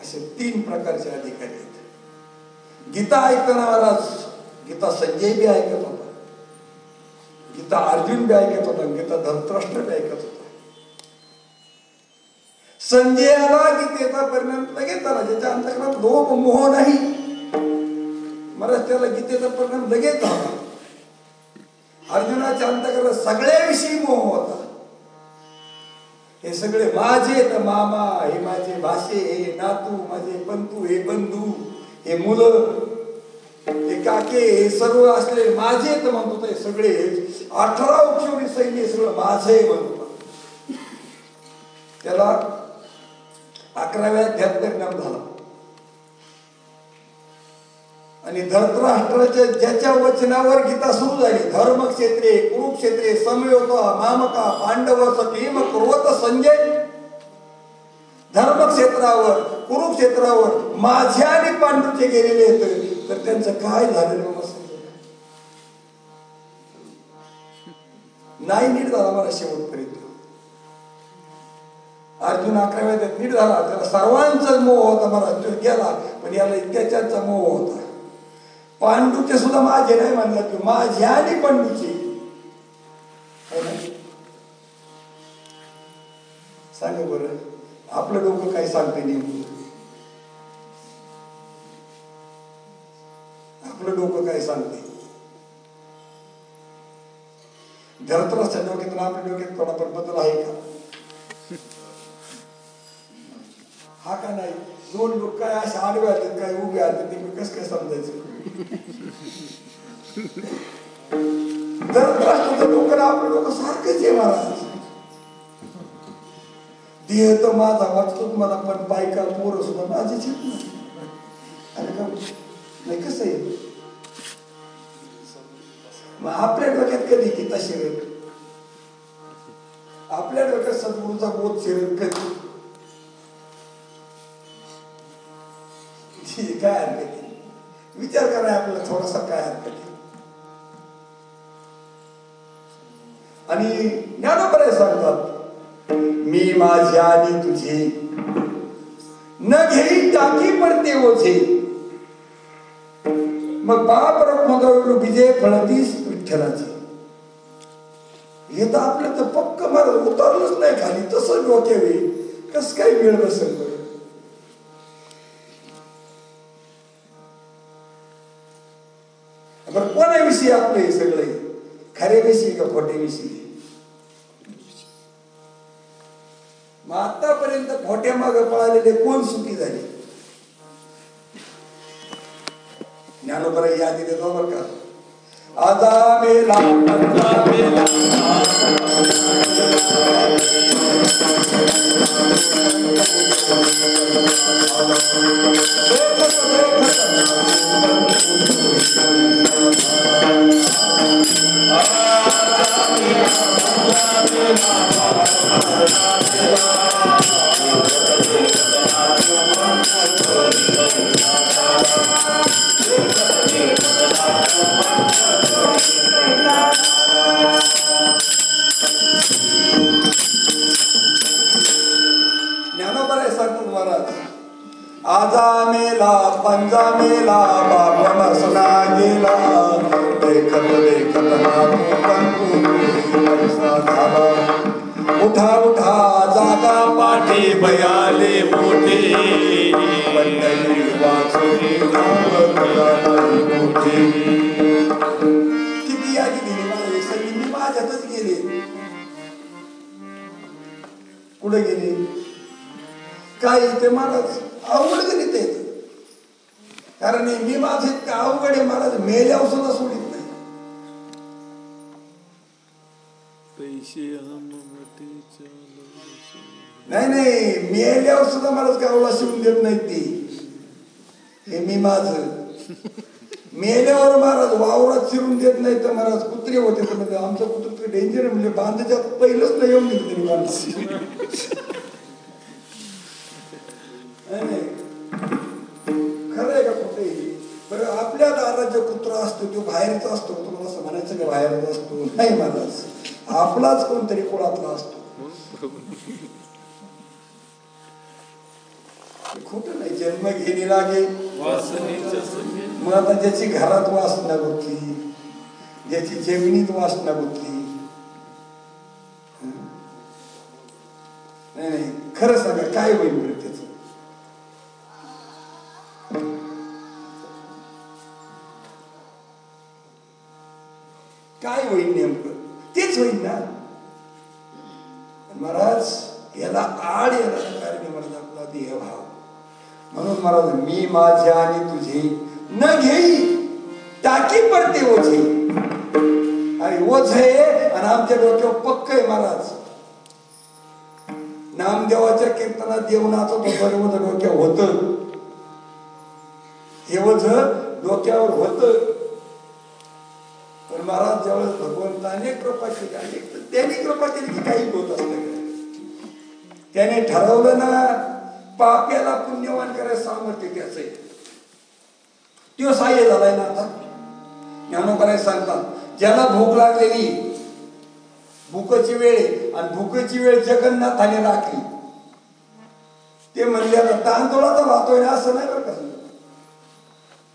असे 3 प्रकारचे अधिकारी आहेत. गीता ऐकताना महाराज गीता संजय बी ऐकत होता, गीता अर्जुन बी ऐकत होता, गीता धृतराष्ट्र बी ऐकत होता. संजयाला गीतेचा परिणाम लगेच झाला. ज्याच्या अंतःकरणात लोभ मोह नाही महाराज त्याला गीतेचा परिणाम लगेच झाला. अर्जुनाच्या अंतःकरणात सगळ्याविषयी मोह होता. हे सगळे माझे तर मामा, हे माझे भाषे, हे नातू, माझे पंतू, हे बंधू, हे मुलं, हे काके, हे सर्व असले माझे तर म्हणतो. हे सगळे 18 उपशोरी सैन्य सगळं माझे म्हणतो. त्याला 11व्या अध्यायात परिणाम झाला. आणि धृतराष्ट्राच्या ज्याच्या वचनावर गीता सुरू झाली, धर्मक्षेत्रे कुरुक्षेत्रे समयोता मामका पांडव सखीम कुर्वत संजय. धर्मक्षेत्रावर कुरुक्षेत्रावर माझ्या आणि पांडूचे गेलेले आहेत तर त्यांचं काय झालेलं नाही नीट झाला मला शेवटपर्यंत. अर्जुन 11व्या अध्यायात नीट झाला. त्याला सर्वांचाच मोह होता महाराज, तो गेला. पण याला इतक्याचा मोह होता. पांडूचे सुद्धा माझे नाही म्हणलं की माझ्या आणि पांडूचे. सांगा बरं आपलं डोकं काय सांगते नेमकं? आपलं डोकं काय सांगते? धृतराष्ट्राच्या डोक्यातून आपल्या डोक्यात थोडाफार बदल आहे का? हा का नाही? 2 लोक काय असे आडवे आले काय उभे आले ते कसं काय समजायचं? धृतराष्ट्राचं डोकं आपलं डोकं सारखंच आहे महाराज. देह तर माझा वाचतो मला पण बायका पोरं सुद्धा माझीच येत नाही. अरे का नाही कसं आहे? मग आपल्या डोक्यात कधी की तशी थोडासा बोध शिरत कधी काय हरकत आहे? विचार करा आपल्याला थोडासा काय हरकत आहे? आणि ज्ञानोबा सांगतात मी माझ्या आणि तुझे न घेई टाकी पडते ओझे. मग बाप मग विजय फळतीस विठ्ठलाची. हे तर आपलं तर पक्क महाराज उतरलंच नाही खाली, तसं डोक्या वेळी कस काय वेळ बसेल बरं. बरं कोणाविषयी आपलं हे सगळे खऱ्याविषयी का खोट्याविषयी? मग आतापर्यंत खोट्या मागे पळालेले कोण सुखी झाले? ज्ञानोबा यादी देतो बरं का. आजा मेला आजा मेला पंजा मेला बाप नसना गेला. देखत देखत झाला. उठा उठा जागा पाठी बयाले मोठे. किती यादी दिली मला सगळी मी माझ्यातच गेले. कुठे गेली काय ते महाराज अवघड गणित आहे. कारण मी माझं इतकं अवघड आहे महाराज, मेल्यावर सुद्धा सोडित नाही. नाही नाही मेल्यावर सुद्धा महाराज गावला शिवून देत नाही ती. हे मी माझं मेल्यावर महाराज वावरात शिरून देत नाही. तर महाराज कुत्रे होते तर म्हणजे आमचं कुत्र डेंजर म्हणजे बांधाच्या पहिलंच नाही येऊन दिलं तरी बांध. खरंय का कुठे? बरं आपल्या दारात जो कुत्रा असतो तो बाहेरचा असतो. तुम्हाला असं म्हणायचं की बाहेरचा असतो नाही महाराज, आपलाच कोणतरी कुळातला असतो. खोटं नाही. जन्म घेणे लागे मग आता ज्याची घरात वासना गुंतली, ज्याची जमिनीत वासना गुंतली. नाही नाही खरं सांगा काय होईल बरं त्याच? काय होईल नेमकं? तेच होईल ना महाराज. याला आड येणारं कारण महाराज आपला देहभाव. म्हणून महाराज मी माझ्या आणि तुझे न घेई टाकी पडते ओझे. आणि ओझ आहे आणि आमच्या डोक्यावर पक्क आहे महाराज. नामदेवाच्या कीर्तनात देव नाचत होतं डोक्यावर होतं. हे ओझ डोक्यावर होतं. पण महाराज ज्यावेळेस भगवंताने कृपा केली, अनेक त्याने कृपा केली की काही होत असतं. त्याने ठरवलं ना पाप्याला पुण्यवान करायचं सामर्थ्य त्याच आहे. तो सहाय्य झालाय ना. आता ज्ञानोबा सांगतात ज्याला भूक लागलेली, भूकची वेळ आणि भूकची वेळ जगन्नाथाने राखली. ते म्हणले आता तांदूळाचा भातोय ना असं नाही बरं का.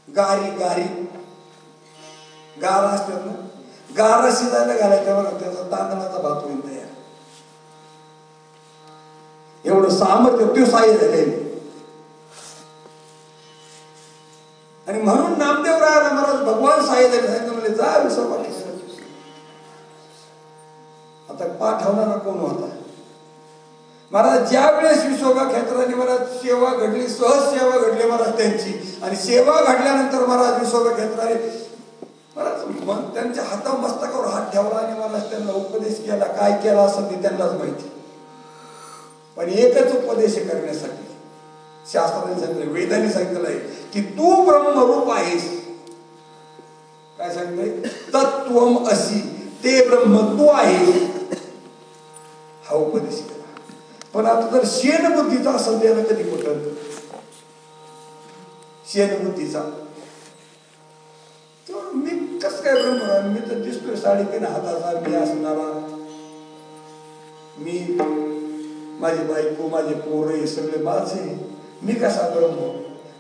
गारी गारी गारा असतात ना, गारा शिजायला घालायच्या बघा त्याचा तांदळाचा भात होईल तयार. एवढं सामर्थ्य त्यो सहाय्य झालेलं. आणि म्हणून नामदेव रायाला महाराज भगवान सहाय्य झाले. सांगितलं म्हणजे जा विसर्वाकी. आता पाठवणारा कोण होता महाराज? ज्या वेळेस विसोबा क्षेत्राने महाराज सेवा घडली, सहज सेवा घडली महाराज त्यांची. आणि सेवा घडल्यानंतर महाराज विसोबा क्षेत्राने महाराज त्यांच्या हाता मस्तकावर हात ठेवला आणि महाराज त्यांना उपदेश केला. काय केला असं ते त्यांनाच माहिती. पण एकच उपदेश करण्यासाठी शास्त्राने सांगितलं, वेदाने सांगितलं आहे की तू ब्रह्मरूप आहेस. काय सांगितलंय? तत्त्वम असी, ते ब्रह्म तू आहेस. हा उपदेश केला. पण आता जर शेणबुद्धीचा असेल त्याला कधी पटल? शेणबुद्धीचा मी कस काय ब्रह्म? मी तर दिसतोय 3.5 हाताचा मी असणारा, मी माझी बायको माझे पोरं हे सगळे माझे, मी कसा ब्रह्म?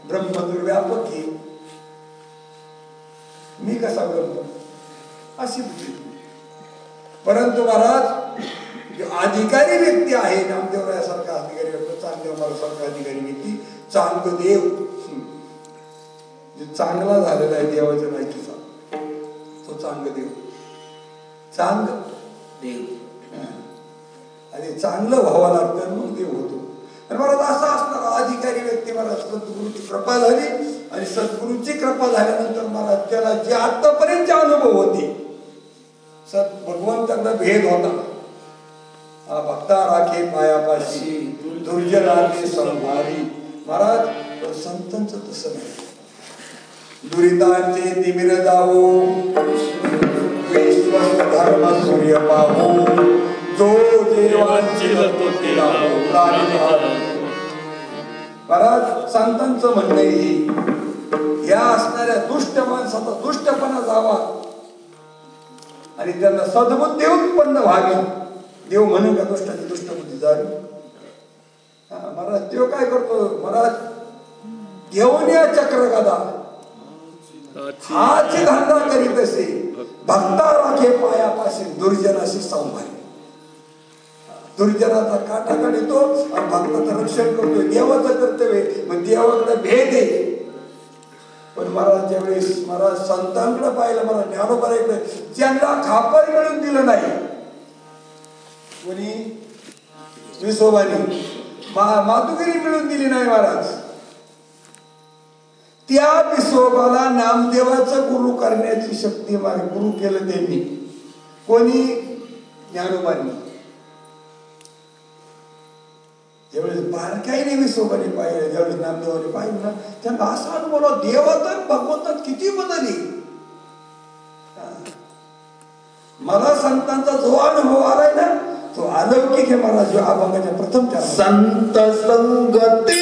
ब्रह्म तर व्यापक आहे, मी कसा ब्रह्म? अशी बुद्धी. परंतु महाराज अधिकारी व्यक्ती आहे, नामदेवरायासारखा अधिकारी व्यक्ती, चांगदेवरायासारखा अधिकारी व्यक्ती, चांगदेव चांगला झालेला आहे देवाच्या माहितीचा, तो चांगदेव, चांगदेव. आणि चांगलं व्हावं लागतं मग देव होतो. आणि महाराज असा असणारा अधिकारी व्यक्ती महाराज सद्गुरूची कृपा झाली, आणि सद्गुरूची कृपा झाल्यानंतर महाराज त्याला जे आतापर्यंतचे अनुभव होते, भगवंतांना भेद होता, भक्ता राखे पायापाशी दुर्जनाने संभारी. महाराज संतांचं तसं नाही. दुरितांचे तिमिर जावो, विश्वस्त धर्म सूर्य पाहो, जो देवांची महाराज संतांचं म्हणणं ही या असणाऱ्या दुष्ट माणसाचा दुष्टपणा जावा आणि त्यांना सद्बुद्धी उत्पन्न व्हावी. देव म्हणून का दुष्टाची दुष्टबुद्धी जावी? महाराज देव काय करतो? महाराज घेऊन या चक्र गदा, हाची धंदा करीत असे, भक्ता राखे पायापाशी दुर्जनाशी संभारी. दुर्जनाचा काटा काढतो आणि भक्ताचं रक्षण करतोय, देवाचं कर्तव्य. मग देवाकडे भेद आहे. पण महाराज ज्यावेळेस महाराज संतांकडे पाहिलं, महाराज ज्ञानोबाईकडे, ज्यांना खापर मिळून दिलं नाही, कोणी विसोबानी मातुगिरी मिळून दिली नाही महाराज, त्या विसोबाला नामदेवाचं गुरु करण्याची शक्ती गुरु केलं त्यांनी. कोणी? ज्ञानोबांनी. ज्यावेळेस बारकाईने विसोबाने पाहिलं, ज्यावेळेस नामदेवाने पाहिलं ना, त्यांना असा अनुभव देवात भगवंतात किती बदलली. मला संतांचा जो अनुभव आलाय ना, तो अलौकिक आहे महाराज. जो अभंगाच्या प्रथम त्या संत संगती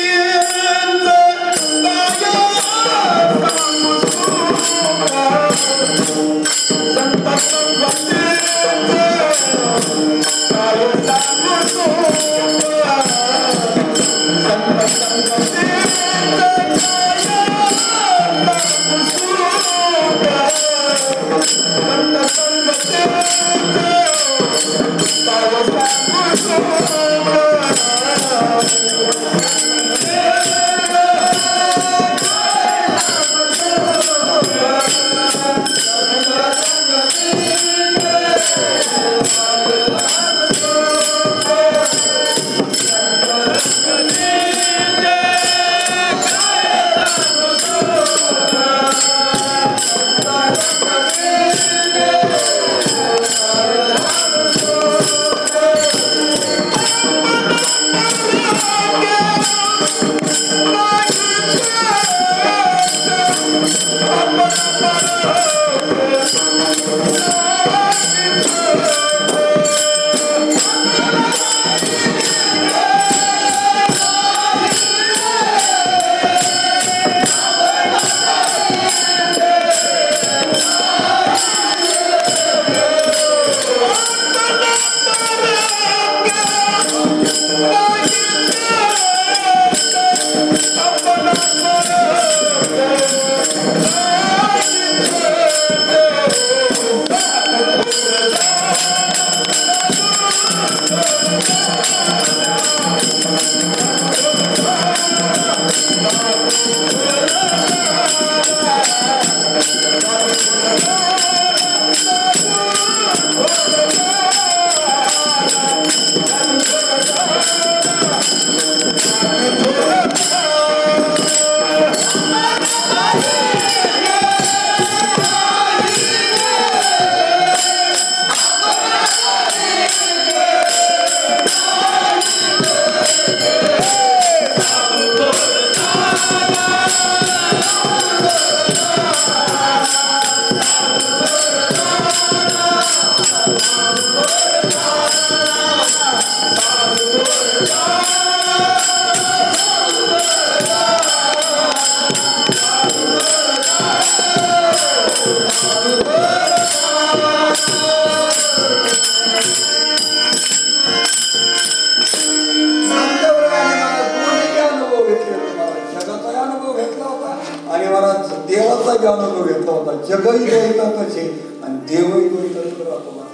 बी अनुभव घेतला होता. जगही द्वैतातच आहे आणि देवही द्वैतातच राहतो महाराज.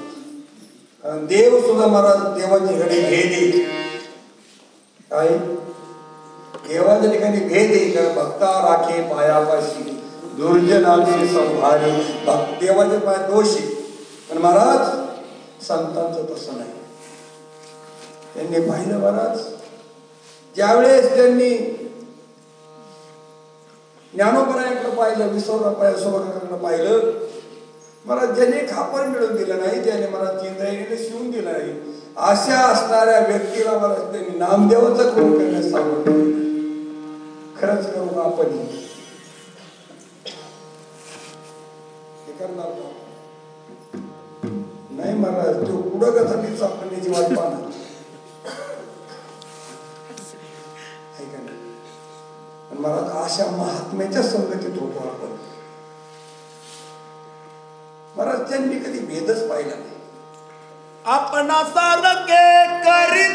कारण देव सुद्धा महाराज देवाच्या घडी भेद आहे. काय देवाच्या ठिकाणी भेद आहे का? भक्ता राखे पायापाशी दुर्जनांशी संभारी. देवाचे पाय दोष आहे. पण महाराज संतांचं तसं नाही. त्यांनी पाहिलं महाराज, ज्यावेळेस त्यांनी ज्ञानोबरायांकडे पाहिलं, विसर्गाकडे पाहिलं, मला ज्याने खापर मिळवून दिलं नाही, ज्याने मला चिंताईने शिवून दिलं नाही, अशा असणाऱ्या व्यक्तीला मला त्यांनी नामदेवाचं करून करण्यास सांगितलं. खरंच करू का आपण हे करणार का? नाही महाराज, तो पुढं सापडण्याची वाट पाहणार. महाराज अशा महात्म्याच्या संगतीत होतो आपण. महाराज त्यांनी कधी भेदच पाहिला नाही. आपण सारखे करीत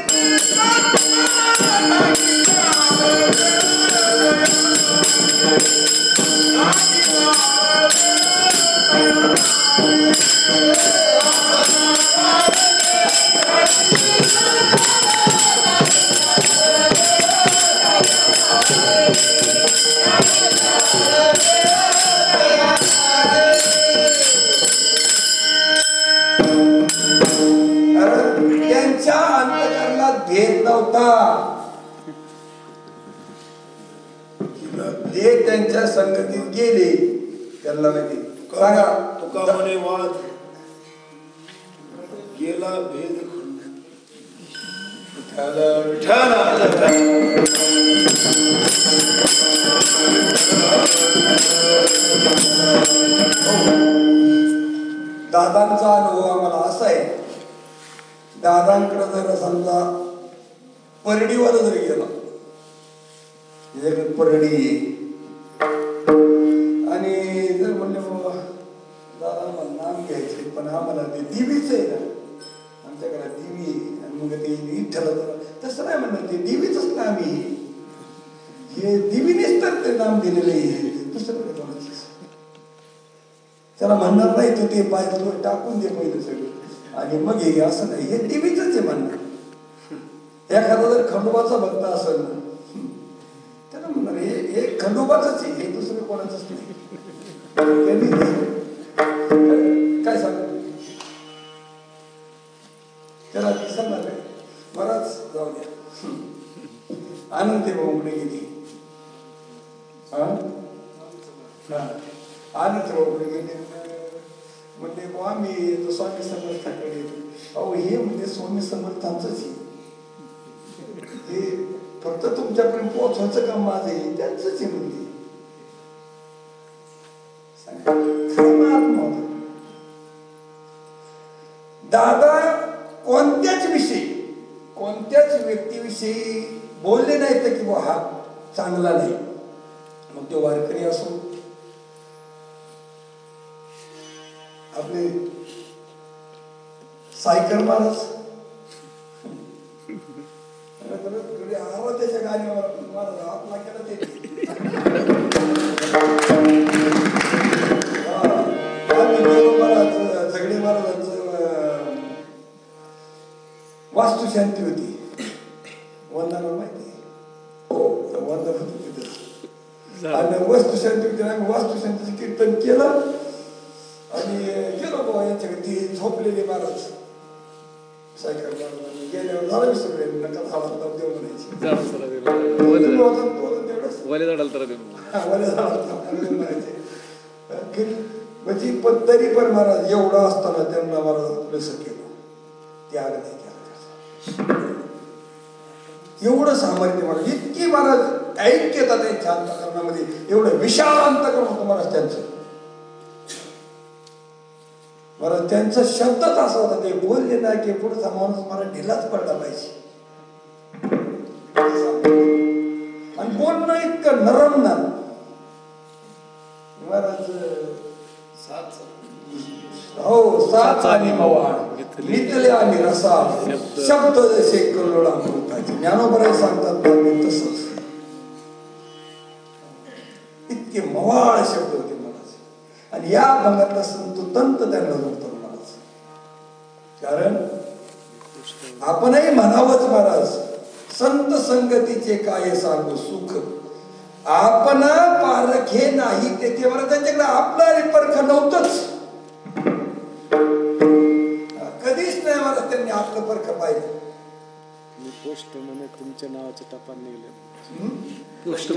त्यांच्या अंतःकरणात भेद नव्हता. ते त्यांच्या संगतीत गेले, त्यांना माहिती. सांगा तुका म्हणे वाद गेला भेद दादांचा अनुभव आम्हाला असा आहे. दादांकडे जर समजा परडीवर जर गेला, परडी आणि जर म्हणले बाबा दादा आम्हाला नाम घ्यायचे, पण आम्हाला ते दिवीच आहे ना, आमच्या घरात दिवी आणि मग ते विठ्ठल, तसं नाही म्हणणार, ते दिवीच नाम आहे, हे दिवीनेच तर ते नाम दिलेलं आहे, दुसरं काय कोणाचं. त्याला म्हणणार नाही तू ते पाय टाकून दे पहिलं सगळं आणि मग हे असं नाही, हे दिवीच आहे म्हणणार. एखादा जर खंडोबाचा भक्त असेल ना, त्याला म्हणणार हे खंडोबाच आहे, हे दुसरं कोणाचंच नाही. काय सांग त्याला सांगणार काय बराच जाऊ द्या. आनंद भाऊकडे गेली, आनंद भाऊकडे गेले, म्हणजे बुवा मी स्वामी समर्थाकडे. अहो हे म्हणजे स्वामी समर्थांचंच आहे, हे फक्त तुमच्यापर्यंत पोहोचवायचं काम माझं आहे, त्यांचंच आहे म्हणजे. दादा कोणत्याच व्यक्तीविषयी बोलले नाहीत की बुवा हा चांगला नाही, मग तो वारकरी असो, आपले सायकल महाराज त्याच्या गाडीवर महाराज हात लागेला ते महाराज झगडे महाराजांचं वास्तुशांती होती, वंदना माहिती हो, वंदन होती तिथं. आणि वास्तुशांती होती, आम्ही वास्तुशांतीचं कीर्तन केलं आणि गेलो बाबा यांच्याकडे. ती झोपलेली महाराज सायकल महाराज गेल्यावर झालं विसरले, नका झाला देव म्हणायची म्हणजे. पण तरी पण महाराज एवढं असताना त्यांना महाराज आपलंसं केलं, त्याग नाही केला. एवढं सामर्थ्य महाराज, इतकी महाराज ऐक्यता त्यांच्या अंतःकरणामध्ये, एवढं विशाल अंतःकरण होतं महाराज त्यांचं. बरं त्यांचा शब्दच असा होता, ते बोलले ना की पुढचा माणूस मला ढिलाच पडला पाहिजे. आणि बोलणं इतकं नरम ना महाराज. हो साच आणि मवाळ नितले आणि रसा शब्द जसे कल्लोळा अमृताचे. ज्ञानोबराय सांगतात तसंच इतके मवाळ शब्द होते महाराज. या भंगातला संत तंत त्यांना जोडतो महाराज. कारण आपणही म्हणावंच महाराज, संत संगतीचे काय सांगू सुख, आपण पारखे नाही तेथे. मला त्यांच्याकडे आपलं परख नव्हतंच, कधीच नाही मला त्यांनी आपलं परख पाहिलं. पोस्ट म्हणे तुमच्या नावाचे टपाल निघले,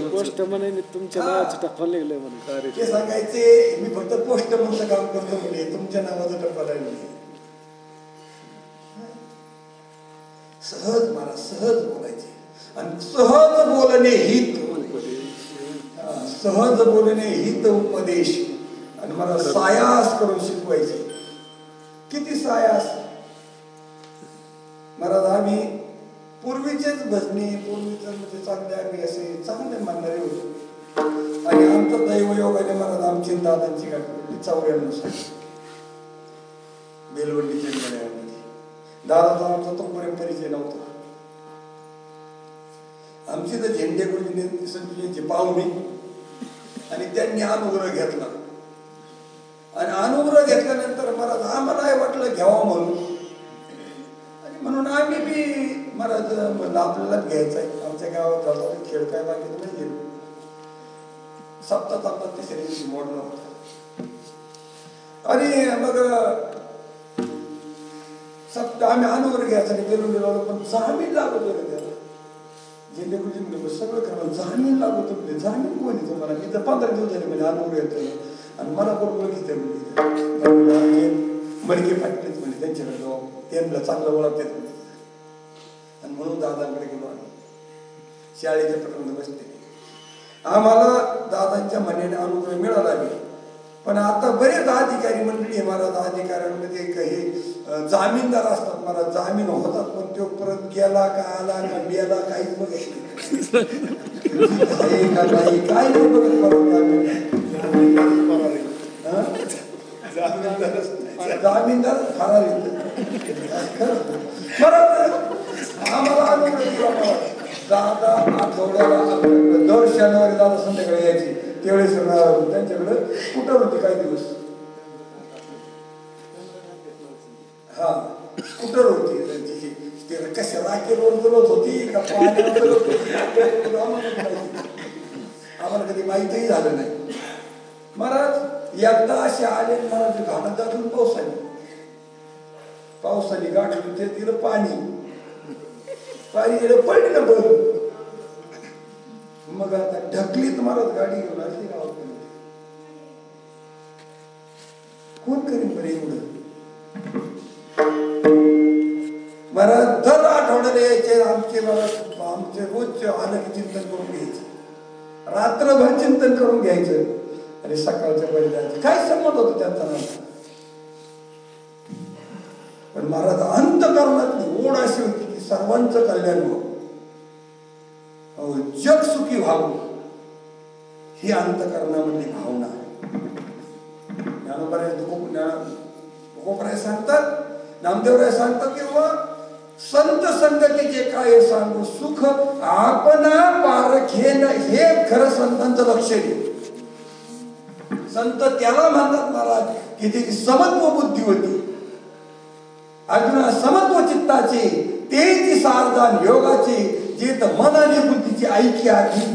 पोस्ट म्हणे तुमच्या नावाचे टपाल निघले म्हणे. ते सांगायचे मी फक्त पोस्ट म्हणून काम करतो म्हणे, तुमच्या नावाचं टपाल आहे. सहज मला सहज बोलायचे आणि सहज बोलणे हित, सहज बोलणे हित उपदेश. आणि मला सायास करून शिकवायचे. किती सायास महाराज. आम्ही पूर्वीचेच भजनी, पूर्वीच म्हणजे चांगले आम्ही असे चांगले मानणारे होतो. आणि आमचं दैवयोगाने महाराज आमची दादांची गाठ पडली 94 साली बेलवंडीच्या मेळ्यामध्ये. दादाचा आमचा तोपर्यंत परिचय नव्हता. आमची तर झेंडे गुरुजींनी संजीची पाहुणी आणि त्यांनी अनुग्रह घेतला. आणि अनुग्रह घेतल्यानंतर महाराज आम्हाला वाटलं घ्यावं म्हणून, आणि म्हणून आम्ही बी महाराज आपल्याला घ्यायचं आहे. आमच्या गावात झाला खेळ काय बाकी नाही गेलो. सप्ताह तिसऱ्या दिवशी मोडला होता. आणि मग आम्ही अनुग्रह घ्यायचा आणि बेलून लावलो, पण जामीन लागत होते त्याला. झेंडे गुरुजी म्हणजे सगळं करा जामीन लागत होते. जामीन कोणी तुम्हाला? मी तर 15 दिवस झाले म्हणजे अनुग्रह घेतलं. आणि मला कोण ओळखीत म्हणजे मडके पाटलेच म्हणजे त्यांच्याकडे जाऊ, त्यांना चांगलं ओळखतात म्हणजे. आणि म्हणून दादांकडे गेलो आम्ही. शाळेच्या पटामध्ये बसते. आम्हाला दादांच्या म्हणण्याने अनुग्रह मिळाला नाही. पण आता बरेच अधिकारी मंडळी आहे महाराज. अधिकाऱ्यांमध्ये काही जामीनदार असतात महाराज. जामीन होतात पण तो परत गेला का आला का मेला काहीच बघत नाही. काय नाही बघत जामीनदार फरार आम्हाला अनुग्रह. दादा आठवड्याला दर शनिवारी दादा संध्याकाळी यायची. त्यावेळेस त्यांच्याकडे स्कूटर होती काही दिवस. हा स्कूटर होती त्यांची. कशा राखेवर बोलत होती का पाण्यावर आम्हाला कधी माहितही झालं नाही महाराज. एकदा असे आले महाराज घाटात जाऊन पावसाने गाठलं ते तिला पाणी गेलं पडलं बघ. मग आता ढकलीत महाराज गाडी घेऊन आली गावात. कोण करीन बरं एवढं महाराज. दर आठवड्याला यायचे आमचे महाराज. आमचे रोजचे आलं की चिंतन करून घ्यायचं, रात्रभर चिंतन करून घ्यायचं आणि सकाळच्या वेळी जायचं. काय संबंध होतं त्यांचा नाव. पण महाराज अंतःकरणातली ओढ अशी होती की सर्वांचं कल्याण व्हावं, जग सुखी व्हावं, ही अंतःकरणामधली भावना आहे. ज्ञानोबराय सांगतात, नामदेवराय सांगतात किंवा संत संगतीचे काय सांगू सुख आपण पारखे न. हे खरं संतांचं लक्ष आहे. संत त्याला म्हणतात महाराज की त्याची समत्व बुद्धी होती. अर्जुना समत्व चित्ताची तेची सारदान योगाची जे मन आणि बुद्धीची ऐकी आधी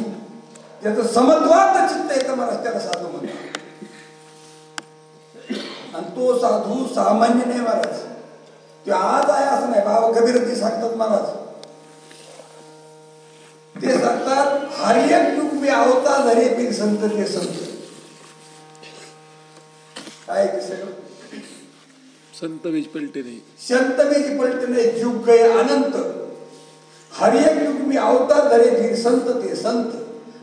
त्याचं समत्वात चित्त येतं महाराज. त्याला साधू म्हणतात. आणि तो साधू सामान्य नाही महाराज. ते आज आहे असं नाही. बाबा कबीर सांगतात महाराज. ते सांगतात हर एक युग में आवता धरे पीर संत ते संत. काय ते सगळं संत बीज पलटे नाही. संत बीज पलटे नाही. युग गए अनंत. हर एक युग में अवतार धरे फिर संत ते संत.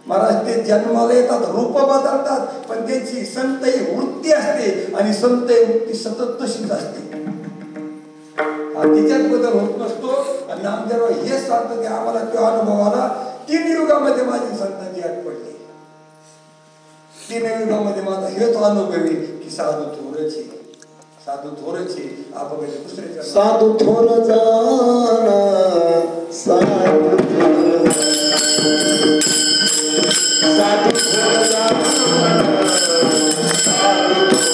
महाराज ते जन्माला येतात, रूप बदलतात, पण त्यांची संत ही वृत्ती असते आणि संत ही वृत्ती सतत तशीच असते. तिच्यात बदल होत नसतो. आणि नामदेव हेच सांगतं की आम्हाला तो अनुभव आला. 3 युगामध्ये माझी संतांची आठ पडली. 3 युगामध्ये माझा हेच अनुभव आहे की साधू थोरच आहे, साधू थोरच आहे. आपण दुसऱ्याच्या साधू थोर जाना, साधू थोर साधू थोर जाना, साधू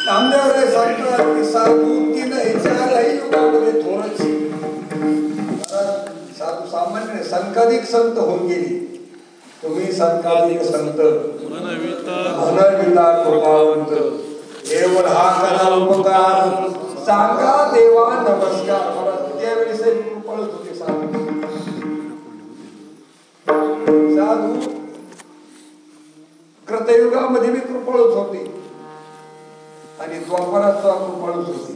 नामदेवराय सांगतात की साधू तीनही चारही युगामध्ये थोरच. साधू सामान्य नाही, संकाधिक संत होऊन गेली. तुम्ही संकाधिक संत मनविता कृपावंत देव हा करा उपकार सांगा देवा नमस्कार. मला त्यावेळेस कृपाळच होते साधू. साधू कृतयुगामध्ये मी कृपाळच होते आणि द्वापरात कृपाळूच होते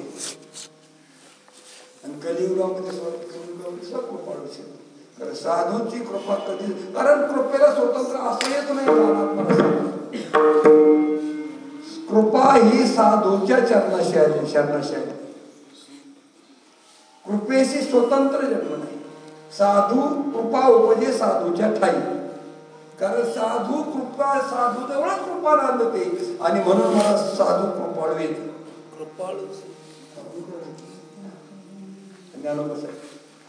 आणि कलियुगामध्ये कृपाळूच. कारण साधूची कृपा कधी, कारण कृपेला स्वतंत्र असं येत नाही. कृपा ही साधूच्या चरणाशी आली, शरणाशी आली. कृपेशी स्वतंत्र जन्म नाही. साधू कृपा उपजे साधूच्या ठाई. कारण साधू कृपा, साधू जवळ कृपा नांदते आणि म्हणून मला साधू कृपाळू येते.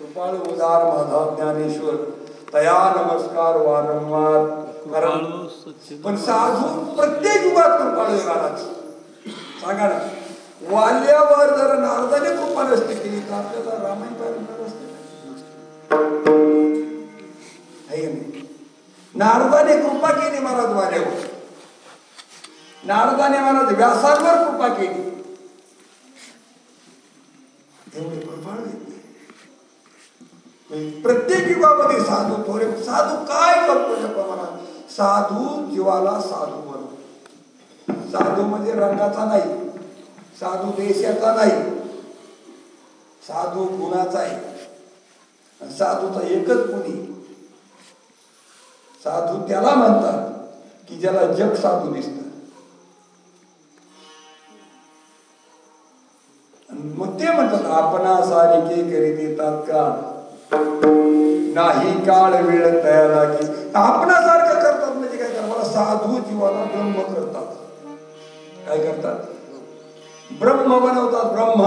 कृपाळू उदार माधव ज्ञानेश्वर तया नमस्कार वारंवार. कारण पण साधू प्रत्येक युगात कृपाळू येणारच. सांगा ना, वाल्यावर जर नारदाने कृपा नसते केली तर आपल्याला रामायण पाहिजे नसते. नारदाने कृपा केली महाराज वाल्यावर. नारदाने महाराज व्यासांवर कृपा केली. एवढे कृपाळू प्रत्येक युगामध्ये साधू थोडे. साधू काय करतो महाराज? साधू जीवाला साधू बनव. साधू म्हणजे रंगाचा नाही, साधू देशाचा नाही, साधू गुणाचा आहे. साधूचा एकच गुणी. साधू त्याला म्हणतात की ज्याला जग साधू दिसत. मग ते म्हणतात आपणा सारिके करीते तात्काळ नाही काळ वेळ तयार की. आपणासारखं करतात म्हणजे काय करतात? साधू जीवाला ब्रह्म करतात. काय करतात? ब्रह्म बनवतात. ब्रह्म,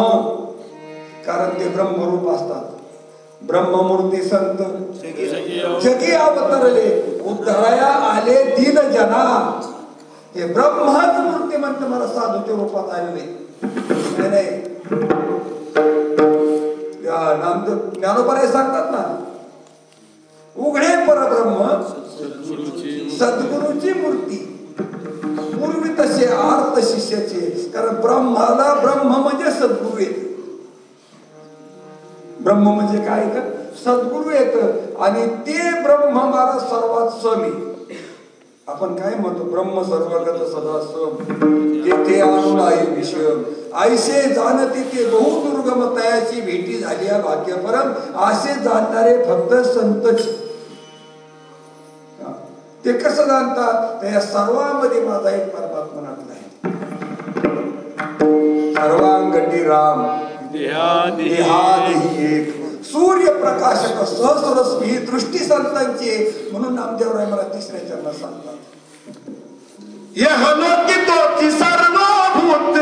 कारण ते ब्रह्मरूप असतात. ब्रह्ममूर्ती संत जगी अवतरले उद्धराया आले दीन जना. हे ब्रह्माच मूर्ती म्हणते मला साधूच्या रूपात आलेले नाही. ज्ञानोबराय सांगतात ना, उघडे परब्रह्म सद्गुरूची मूर्ती पूर्वी तसे आर्त शिष्याचे. कारण ब्रह्माला ब्रह्म म्हणजे सद्गुरू येत. ब्रह्म म्हणजे काय का? सद्गुरू येत आणि ते ब्रह्म मला सर्वात समी. आपण काय म्हणतो? ब्रह्म सर्वगत सदा सम तेथे आणून आहे विषम. ऐसे जाणते ते बहु दुर्गम तयाची भेटी झाली या भाग्य परम. असे जाणणारे फक्त संतच. ते कसं जाणतात? त्या सर्वांमध्ये माझा एक परमात्मा नाटला आहे. सर्वांगटी राम देहादेही एक सूर्य प्रकाशक सहस्रस्वी ही दृष्टी संतांची आहे. म्हणून नामदेवराय मला तिसऱ्या चरणात सांगतात यहलोकी तोची सर्वभूत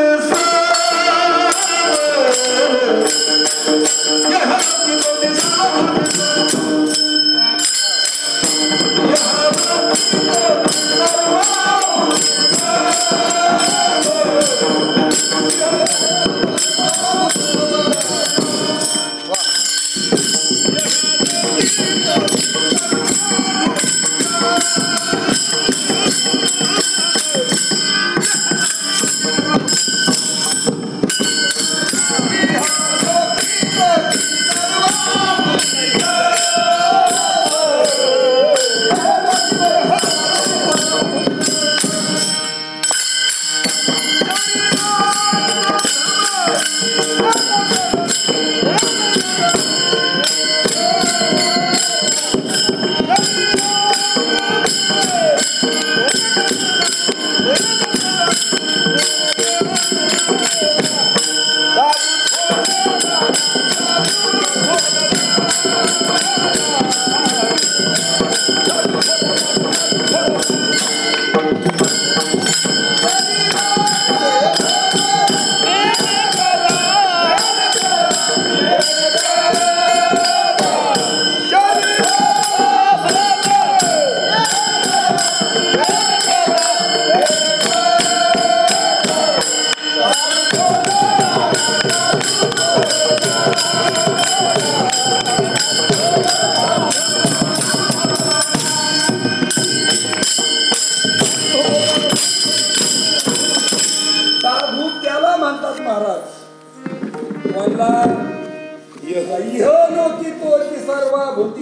यहलोकी तोची सर्वभूत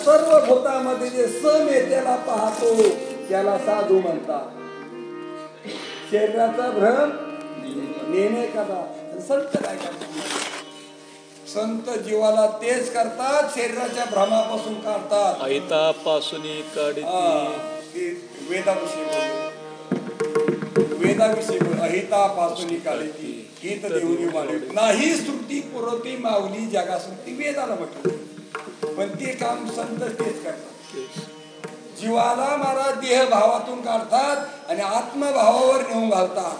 सर्व भूतामध्ये जे सम आहे त्याला पाहतो त्याला साधू म्हणतात. शरीराचा भ्रम नेणे कदा. संत काय करतात? संत जीवाला तेच करतात, शरीराच्या भ्रमापासून काढतात. अहितापासून काढती वेदाविषयी अहितापासून काढती हित देऊनी वाढे नाही श्रुती पुरवती माऊली जगा श्रुती वेदाला म्हटलं. पण ते काम संत तेच करतात. जीवाला महाराज देह भावातून काढतात आणि आत्मभावावर नेऊन घालतात.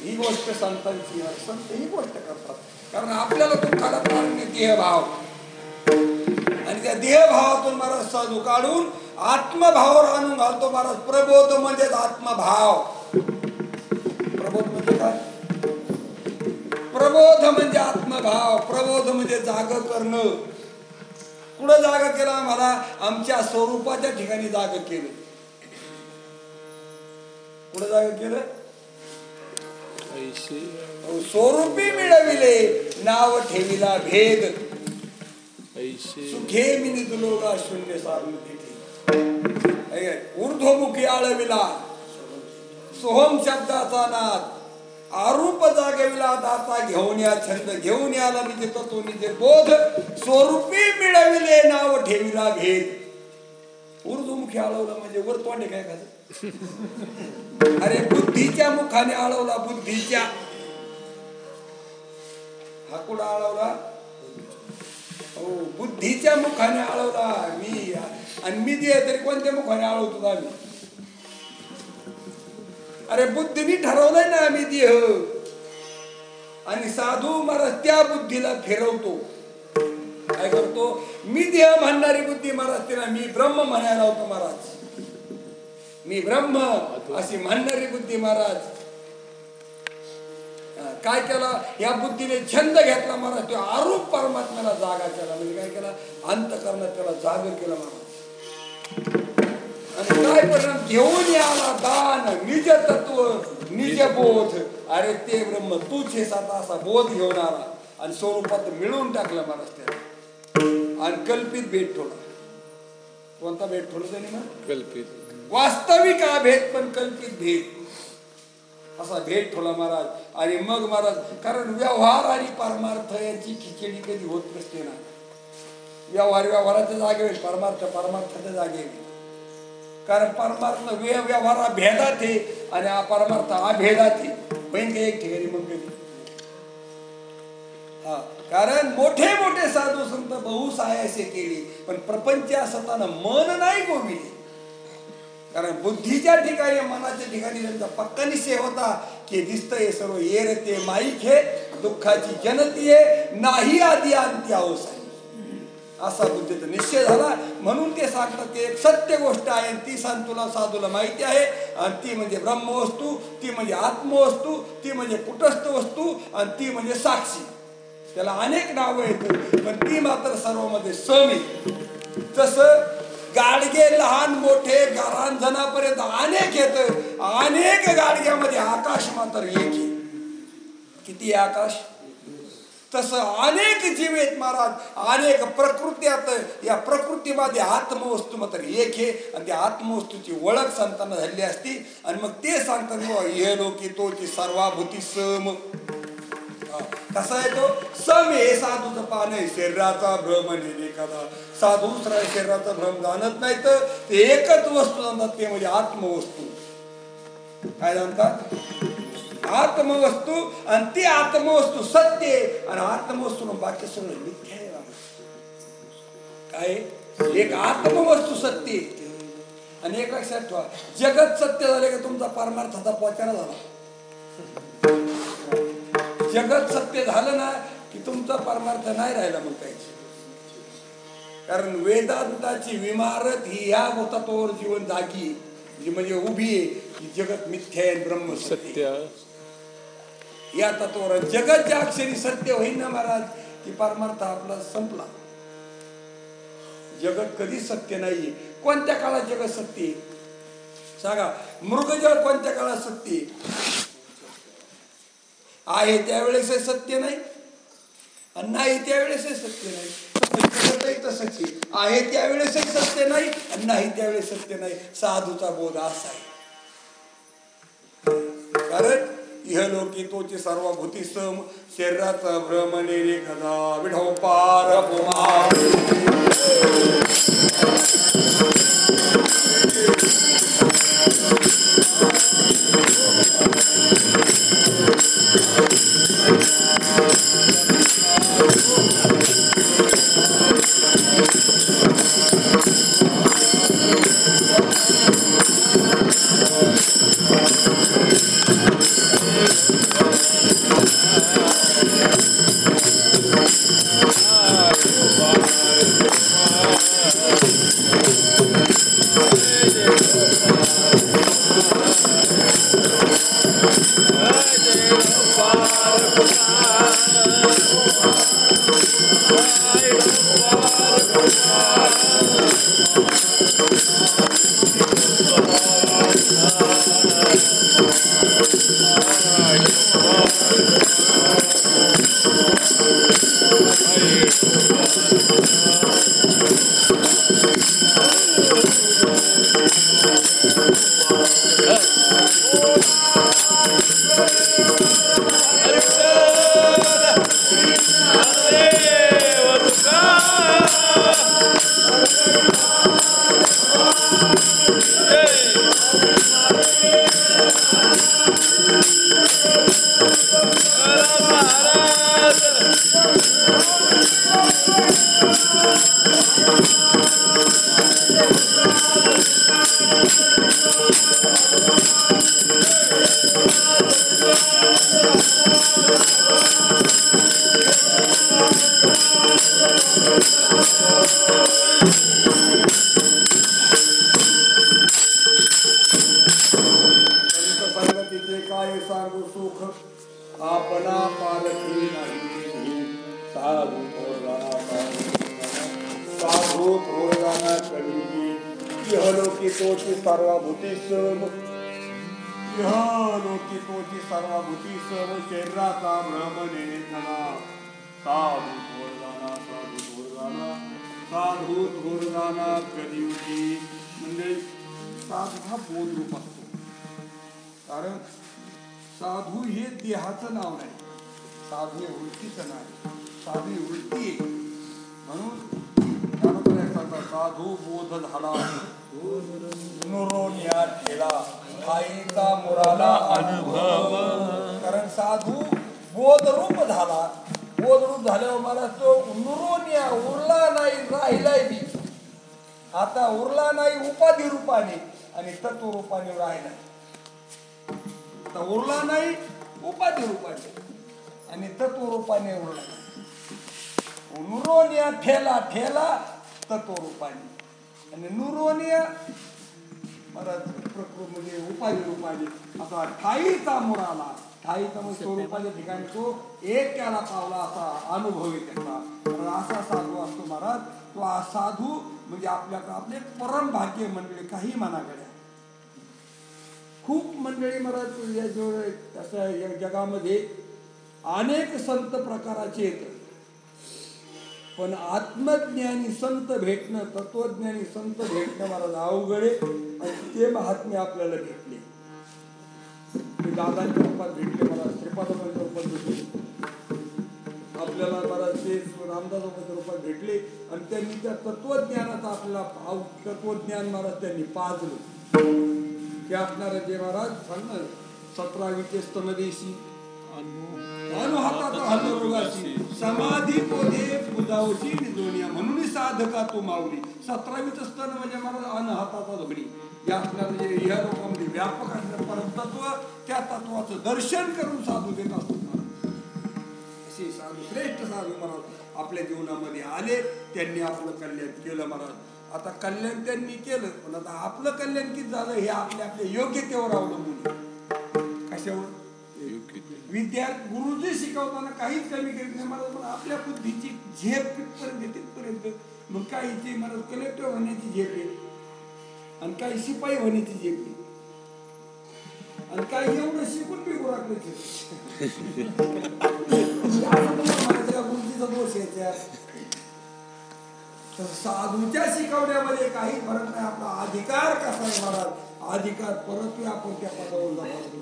ही गोष्ट संतांची. संत ही गोष्ट करतात कारण आपल्याला दुःखाला कारण देहभाव आणि त्या देहभावातून महाराज साधू काढून आत्मभावावर आणून घालतो महाराज. प्रबोध म्हणजेच आत्मभाव. प्रबोध म्हणजे काय? प्रबोध म्हणजे आत्मभाव. प्रबोध म्हणजे जाग करणं. कुठं जाग केला आम्हाला? आमच्या स्वरूपाच्या ठिकाणी जाग केलं. कुठं जाग केलं? स्वरूपी मिळविले नाव ठेविला भेद सुखे मिनी तुलोगा शून्य सारून तिथे ऊर्ध्वमुखी आळविला सोहम शब्दाचा नाद आरूप जागविला दाता घेऊन या छंद घेऊन याला निजे तत्व निजे बोध स्वरूपी मिळविले नाव ठेविला भेद. ऊर्ध्वमुखी आळवला म्हणजे वर तोंडे काय खायचं? अरे बुद्धीच्या मुखाने आळवला. बुद्धीच्या हा कुठं आळवला? हो बुद्धीच्या मुखाने आळवला. मी आणि मी दे तरी कोणत्या मुखाने आळवतो आम्ही? अरे बुद्धीने ठरवलंय ना आम्ही देह. आणि साधू महाराज त्या बुद्धीला फिरवतो. काय करतो? मी देह म्हणणारी बुद्धी महाराज तिला मी ब्रह्म म्हणायला होतो महाराज. मी ब्रह्म अशी म्हणणारी बुद्धी महाराज काय केला? या बुद्धीने छंद घेतला महाराज. तो आरूप परमात्म्याला जागा केला. म्हणजे काय केला? अंतःकरणात त्याला जाग केलं महाराज. आणि काय परिणाम? घेऊन आला दान निज तत्व निज बोध. अरे ते ब्रह्म तूच हे साता असा बोध घेऊन आला आणि स्वरूपात मिळवून टाकलं महाराज त्याला. आणि कल्पित भेद ठेवला. कोणता भेद ठेवला त्यांनी? कल्पित. वास्तविक हा भेद पण कल्पित भेद असा भेद ठेवला महाराज. आणि मग महाराज कारण व्यवहार आणि परमार्थ यांची खिचडी कधी होत नसते ना. व्यवहार व्यवहाराच्या जागेवर परमार्थ परमार्थाच्या जागेवर. कारण परमार्थ व्यवहार भेदात आहे आणि परमार्थ अभेदात आहे. बहीण काही एक ठिकाणी मग कधी हा, कारण मोठे मोठे साधू संत बहुसायासे केले, पण प्रपंचा सतानं मन नाही गोविले. कारण बुद्धीच्या ठिकाणी, मनाच्या ठिकाणी त्यांचा पक्का निश्चय होता की दिसतंय सर्व येरते माईक हे, दुःखाची जनती आहे, नाही आधी अंत्य अवसानी. असा बुद्धीचा निश्चय झाला. म्हणून ते सांगतात की एक सत्य गोष्ट आहे, ती तुला साधूला माहिती आहे, आणि ती म्हणजे ब्रह्मवस्तू, ती म्हणजे आत्मवस्तू, ती म्हणजे कुटस्थ वस्तू, आणि ती म्हणजे साक्षी. त्याला अनेक नावं येतात, पण ती मात्र सर्वांमध्ये सम आहे. तसं गाडगे लहान मोठे रांजणापर्यंत अनेक येत, अनेक गाडग्यामध्ये आकाश मात्र एक आहे. किती आकाश? तसं अनेक जीव आहेत महाराज, अनेक प्रकृत्यात. या प्रकृतीमध्ये आत्मवस्तू मात्र एक आहे, आणि त्या आत्मवस्तूची ओळख संतांना झाली असती. आणि मग ते सांगतात हे लोकी तोची सर्वाभूती सम. कसा आहे तो सम? हे साधूचं पान आहे. शरीराचा भ्रम नाही एखादा साधू शरीराचा भ्रम जाणत नाही, तर ते एकच वस्तू जाणतात, ते म्हणजे आत्मवस्तू. काय जाणतात? आत्मवस्तू. आणि ती आत्मवस्तू सत्य आहे, आणि आत्मवस्तू बाकी सगळं मिथ्या आहे. काय? एक आत्मवस्तू सत्य आहे, आणि एक लक्षात ठेवा, जगत सत्य झाले का तुमचा परमार्थाचा पोचारा झाला. जगत सत्य झालं ना की तुमचा परमार्थ नाही राहिला मग काहीच. कारण वेदांताची इमारत ही या तत्वावर जीवन जागी जी म्हणजे उभी आहे की जगत मिथ्या आहे, ब्रह्म सत्य. या तत्वावर जगत ज्या अक्षरी सत्य होईल ना महाराज, की परमार्थ आपला संपला. जगत कधी सत्य नाहीये. कोणत्या काळात जगत सत्य सांगा? मृगजळ कोणत्या काळात सत्य आहे? त्यावेळेस सत्य नाही, आणि नाही त्यावेळेस सत्य नाही. तसंच आहे, त्यावेळेस सत्य नाही, आणि नाही त्यावेळेस सत्य नाही. साधूचा बोध असा आहे. कारण इहलोकी तोची सर्वभूती सम, शरीराचा भ्रमणे रे कदा विढो पार पुमा. कारण साधू हे देहाचं नाव नाही, साधू हे वृत्तीचं नाव. साधू ही वृत्ती आहे. म्हणून साधू बोध झाला नुरोनिया ठेला ठाईचा मुराला अनुभव. कारण साधू बोधरूप झाला, बोलरूप झाल्यावर मला तो नुरोनिया उरला नाही राहिलाय बी. आता उरला नाही उपाधी रूपाने आणि तत्व रूपाने राहिला. आता उरला नाही उपाधी रूपाने आणि तत्व रूपाने उरला. नुरोनिया ठेला ठेला तत्व रूपाने आणि नुरोनिया मला म्हणजे उपाधी रूपाने. आता ठाईचा मुराला ठाईचा म्हणजे स्वरूपाच्या ठिकाणी तो एक त्याला पावला असा अनुभव आहे त्याचा. असा साधू असतो महाराज. तो साधू म्हणजे आपले परम भाग्य मंडळी काही मनाकडे खूप मंडळी महाराज या जगामध्ये अनेक संत प्रकाराचे येतात. पण आत्मज्ञानी संत भेटणं तत्वज्ञानी संत भेटणं मला अवघड आहे. आणि ते महात्मे आपल्याला भेटले. दादांच्या रूपात भेटले मला श्रीपादाच्या रूपात भेटले आपल्याला मला ते रामदासाच्या रूपात भेटले. आणि त्यांनी त्या तत्वज्ञानाचा आपल्याला तत्वज्ञान महाराज त्यांनी पाजलं. ते असणारे जे महाराज सांगणार 17वीचे स्तनदेशी अनुहाताचा हल्लोगाशी समाधी पोधे पुजावची निजोनिया म्हणून साधका तो माऊली. 17वीचं स्तन म्हणजे मला अनहाताचा धोडी. या असणारं जे ह्या लोकांमध्ये व्यापक असणारं परमतत्व त्या तत्वाचं दर्शन करून साधू देत असतात. असे साधू श्रेष्ठ साधू महाराज आपल्या जीवनामध्ये आले. त्यांनी आपलं कल्याण केलं महाराज. आता कल्याण त्यांनी केलं पण आता आपलं कल्याण किती झालं हे आपल्या योग्यतेवर अवलंबून. कशावर? विद्यार्थी गुरुजी शिकवताना काहीच कमी करीत नाही मला. पण आपल्या बुद्धीची झेप कितपर्यंत तिथपर्यंत. मग काहीची मला कलेक्टर होण्याची झेप आहे आणि काही शिपाई होण्याची झेप आहे आणि काही एवढं शिकून बी गुराकडे गुरुजीचा दोष आहे त्या. साधूच्या शिकवण्यामध्ये काही फरक नाही. आपला अधिकार कसा आहे महाराज अधिकार परत आपण त्या पदावर जातो.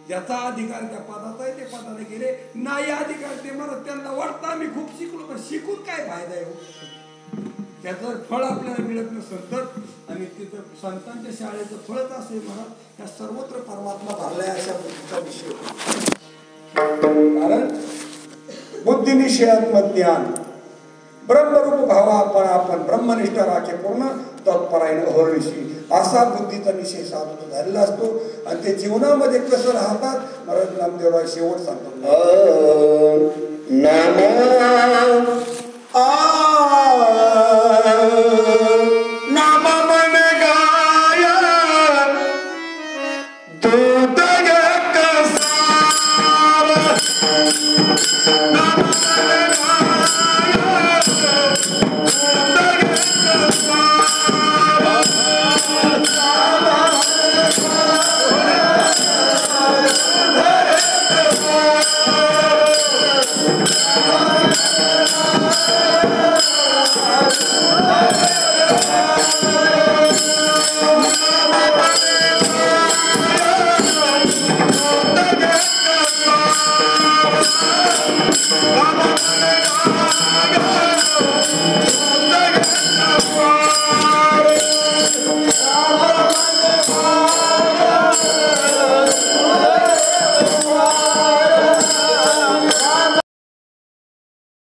ज्याचा अधिकार त्या पदाचा आहे ते पदाला गेले नाही अधिकार ते म्हणत त्यांना वाटतं आम्ही खूप शिकलो पण शिकून काय फायदा आहे. त्याचं फळ आपल्याला मिळत नसेल आणि तिथं संतांच्या शाळेचं फळच असे म्हणत त्या सर्वत्र परमात्मा भरलाय अशा पद्धतीचा विषय. कारण बुद्धिनिषय आत्मज्ञान ब्रह्मरूप भावा आपण ब्रह्मनिष्ठ राखे पूर्ण तत्परायण अहोर्निशी असा बुद्धीचा निषय साधून झालेला असतो. आणि ते जीवनामध्ये कसं राहतात महाराज नामदेवराव शेवट सांगतात नाम मन गाया दूध Vamos!